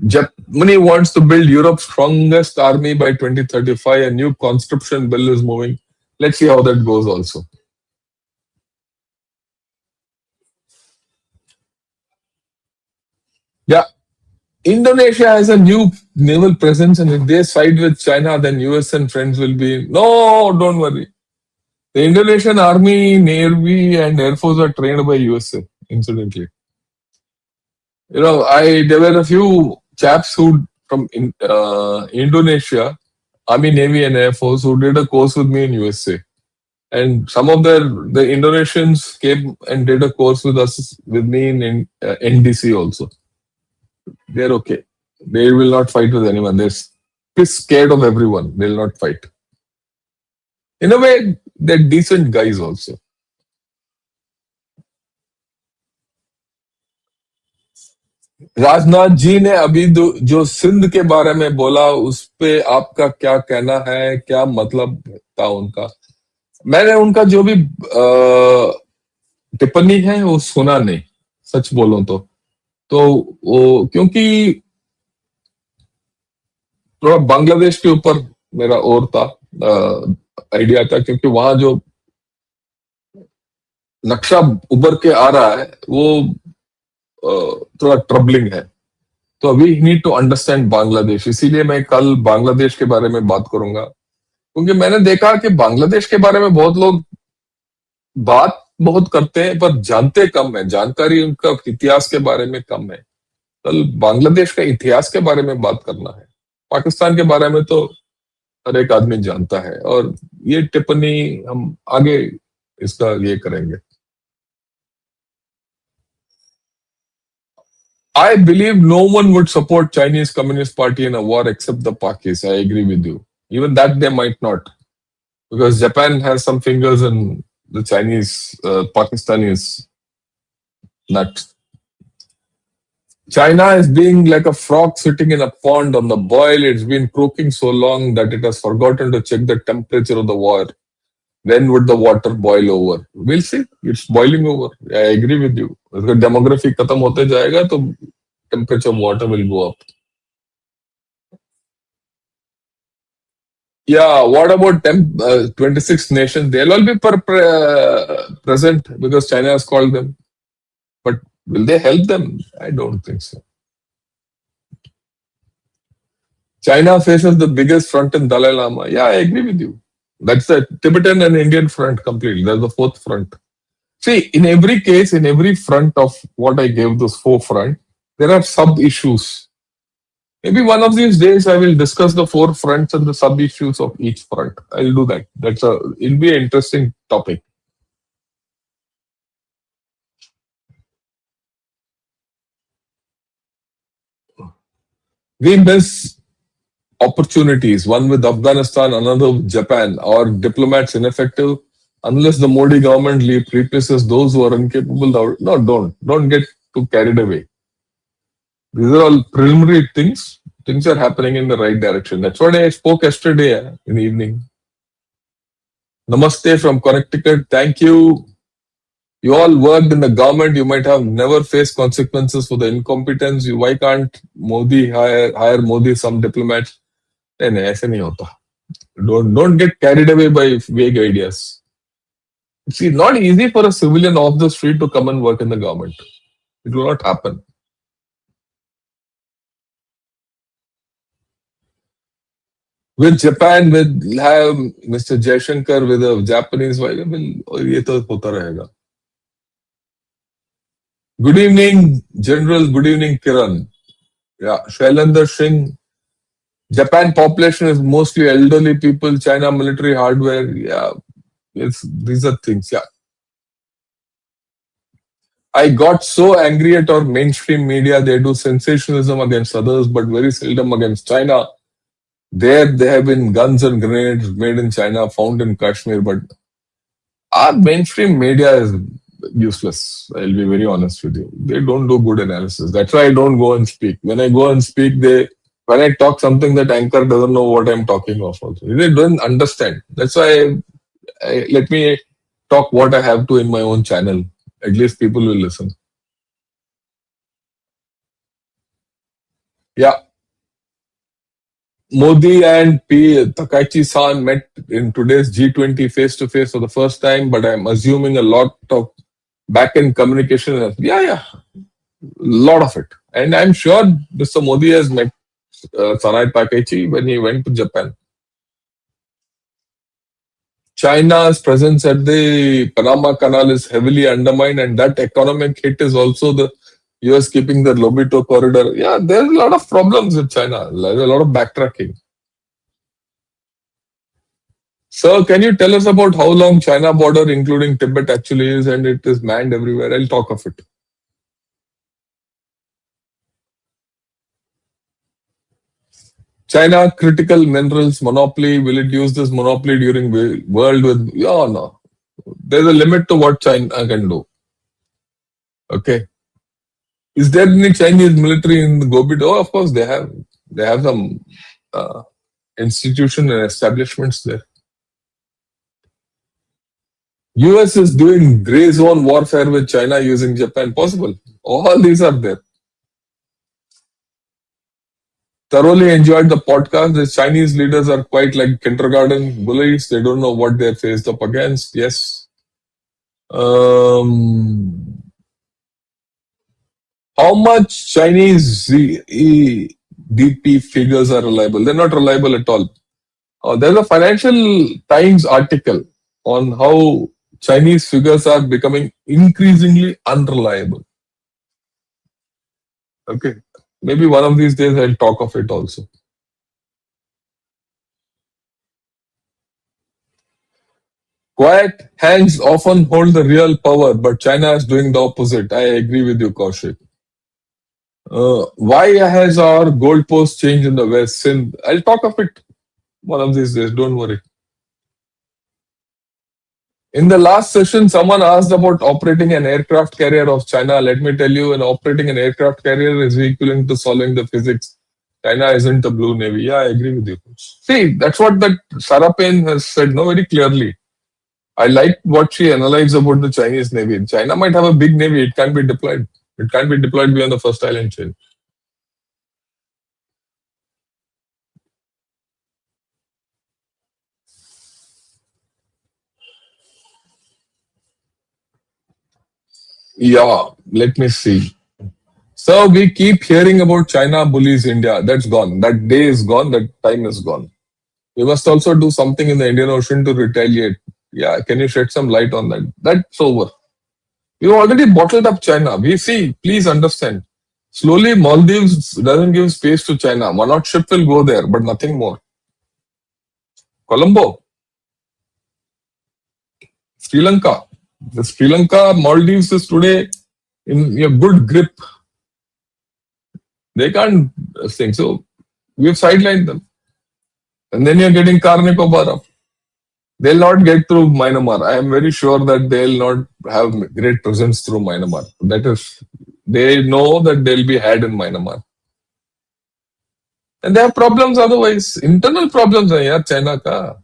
Germany wants to build Europe's strongest army by 2035. A new conscription bill is moving. Let's see how that goes also. Yeah. Indonesia has a new naval presence, and if they side with China, then US and friends will be. No, don't worry. The Indonesian Army, Navy, and Air Force are trained by USA, incidentally. There were a few chaps who from Indonesia, Army, Navy, and Air Force, who did a course with me in USA. And some of the Indonesians came and did a course with me in NDC also. They're okay. They will not fight with anyone. They're scared of everyone. They'll not fight. In a way, they're decent guys also. Rajnath ji ने अभी जो सिंध के बारे में बोला, उस पे आपका क्या कहना है? क्या मतलब था उनका? मैंने उनका जो भी टिप्पणी है वो सुना नहीं, सच बोलूं तो वो क्योंकि थोड़ा बांग्लादेश के ऊपर मेरा और था आइडिया था, क्योंकि वहां जो नक्शा उभर के आ रहा है वो थोड़ा ट्रबलिंग है. तो we need to understand Bangladesh. इसीलिए मैं कल बांग्लादेश के बारे में बात करूंगा, क्योंकि मैंने देखा कि बांग्लादेश के बारे में बहुत लोग बात बहुत करते हैं पर जानते कम है. जानकारी उनका इतिहास के बारे में कम है. कल बांग्लादेश का इतिहास के बारे में बात करना है. पाकिस्तान के बारे में तो हर एक आदमी जानता है, और ये टिप्पणी हम आगे इसका ये करेंगे. I believe no one would support Chinese Communist Party in a war except the Pakis. I agree with you. Even that they might not, because Japan has some fingers in the Chinese, Pakistanis nuts. China is being like a frog sitting in a pond on the boil. It's been croaking so long that it has forgotten to check the temperature of the water. When would the water boil over? We'll see. It's boiling over. I agree with you. अगर demography खत्म होते जाएगा तो temperature of water will go up. Yeah, what about 26 nations? They'll all be present because China has called them. But will they help them? I don't think so. China faces the biggest front in Dalai Lama. Yeah, I agree with you. That's the Tibetan and Indian front completely. That's the fourth front. See, in every case, in every front of what I gave those four front, there are sub issues. Maybe one of these days I will discuss the four fronts and the sub issues of each front. I'll do that. It'll be an interesting topic. We miss opportunities, one with Afghanistan, another with Japan. Our diplomats ineffective unless the Modi government replaces those who are incapable. No, don't get too carried away. These are all preliminary things. Things are happening in the right direction. That's what I spoke yesterday in the evening. Namaste from Connecticut. Thank you. You all worked in the government. You might have never faced consequences for the incompetence. Why can't Modi hire Modi some diplomats? नहीं ऐसे नहीं होता. Don't get carried away by vague ideas. It's not easy for a civilian off the street to come and work in the government. It will not happen. With Japan, with have Mr. Shankar with a Japanese wife, और ये तो होता रहेगा. Good evening, General. Good evening, Kiran. Yeah, Shailendra Singh. Japan population is mostly elderly people. China military hardware. Yeah, these are things. Yeah. I got so angry at our mainstream media. They do sensationalism against others, but very seldom against China. There have been guns and grenades made in China, found in Kashmir, but our mainstream media is useless. I'll be very honest with you. They don't do good analysis. That's why I don't go and speak. When I go and speak, when I talk something that anchor doesn't know what I'm talking of also. They don't understand. That's why let me talk what I have to in my own channel. At least people will listen. Yeah. Modi and Takaichi San met in today's G20 face to face for the first time, but I'm assuming a lot of back end communication. Yeah, a lot of it. And I'm sure Mr. Modi has met Sanai Takaichi when he went to Japan. China's presence at the Panama Canal is heavily undermined, and that economic hit is also the US keeping the Lobito corridor. Yeah, there's a lot of problems with China. There's a lot of backtracking. Sir, can you tell us about how long China border, including Tibet, actually is, and it is manned everywhere? I'll talk of it. China critical minerals monopoly. Will it use this monopoly during world with? Yeah, no. There's a limit to what China can do. Okay. Is there any Chinese military in the Gobi? Oh, of course they have. They have some institution and establishments there. US is doing gray zone warfare with China using Japan. Possible. All these are there. Thoroughly enjoyed the podcast. The Chinese leaders are quite like kindergarten bullies. They don't know what they're faced up against. Yes. How much Chinese DP figures are reliable? They're not reliable at all. There's a Financial Times article on how Chinese figures are becoming increasingly unreliable. Okay. Maybe one of these days I'll talk of it also. Quiet hands often hold the real power, but China is doing the opposite. I agree with you, Kaushik. Why has our goalpost changed in the West? I'll talk of it one of these days. Don't worry. In the last session, someone asked about operating an aircraft carrier of China. Let me tell you, operating an aircraft carrier is equivalent to solving the physics. China isn't a blue navy. Yeah, I agree with you. See, that's what that Sarapin has said very clearly. I like what she analyzed about the Chinese navy. China might have a big navy. It can't be deployed. It can't be deployed beyond the first island chain. Yeah, let me see. So we keep hearing about China bullies India. That's gone. That day is gone. That time is gone. We must also do something in the Indian Ocean to retaliate. Yeah, can you shed some light on that? That's over. You already bottled up China. We see, please understand. Slowly, Maldives doesn't give space to China. One odd ship will go there, but nothing more. Colombo, Sri Lanka. The Sri Lanka, Maldives is today in a good grip. They can't think. So we've sidelined them. And then you're getting Karnikobara. They'll not get through Myanmar. I am very sure that they'll not have great presence through Myanmar. That is, they know that they'll be had in Myanmar. And they have problems otherwise. Internal problems are here, China ka.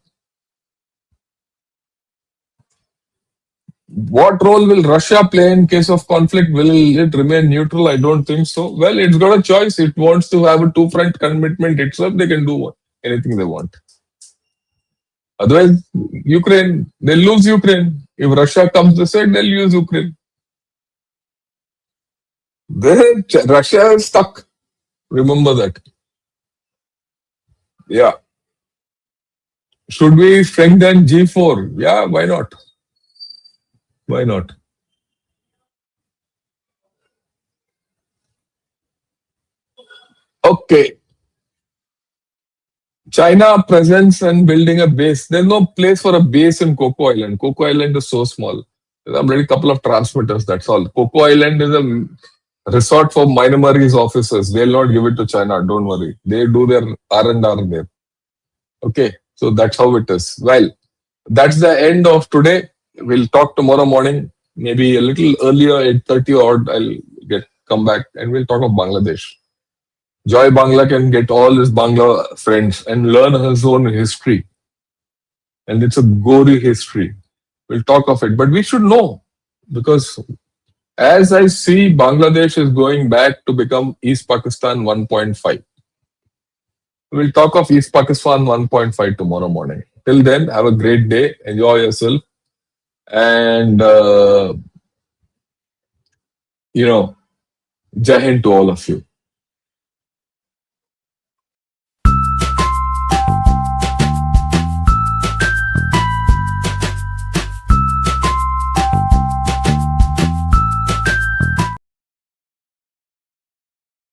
What role will Russia play in case of conflict? Will it remain neutral? I don't think so. Well, it's got a choice. It wants to have a two-front commitment itself. They can do anything they want. Otherwise, Ukraine, they'll lose Ukraine. If Russia comes this side, they'll use Ukraine. Russia is stuck. Remember that. Yeah. Should we strengthen G4? Yeah, why not? Why not? Okay. China presence and building a base. There's no place for a base in Coco Island. Coco Island is so small. There's a couple of transmitters, that's all. Coco Island is a resort for Myanmarese officers. They'll not give it to China, don't worry. They do their R&R there. Okay, so that's how it is. Well, that's the end of today. We'll talk tomorrow morning, maybe a little earlier, 8:30 or I'll come back and we'll talk of Bangladesh. Joy Bangla can get all his Bangla friends and learn his own history. And it's a gory history. We'll talk of it. But we should know because as I see, Bangladesh is going back to become East Pakistan 1.5. We'll talk of East Pakistan 1.5 tomorrow morning. Till then, have a great day. Enjoy yourself. And, Jai Hind to all of you.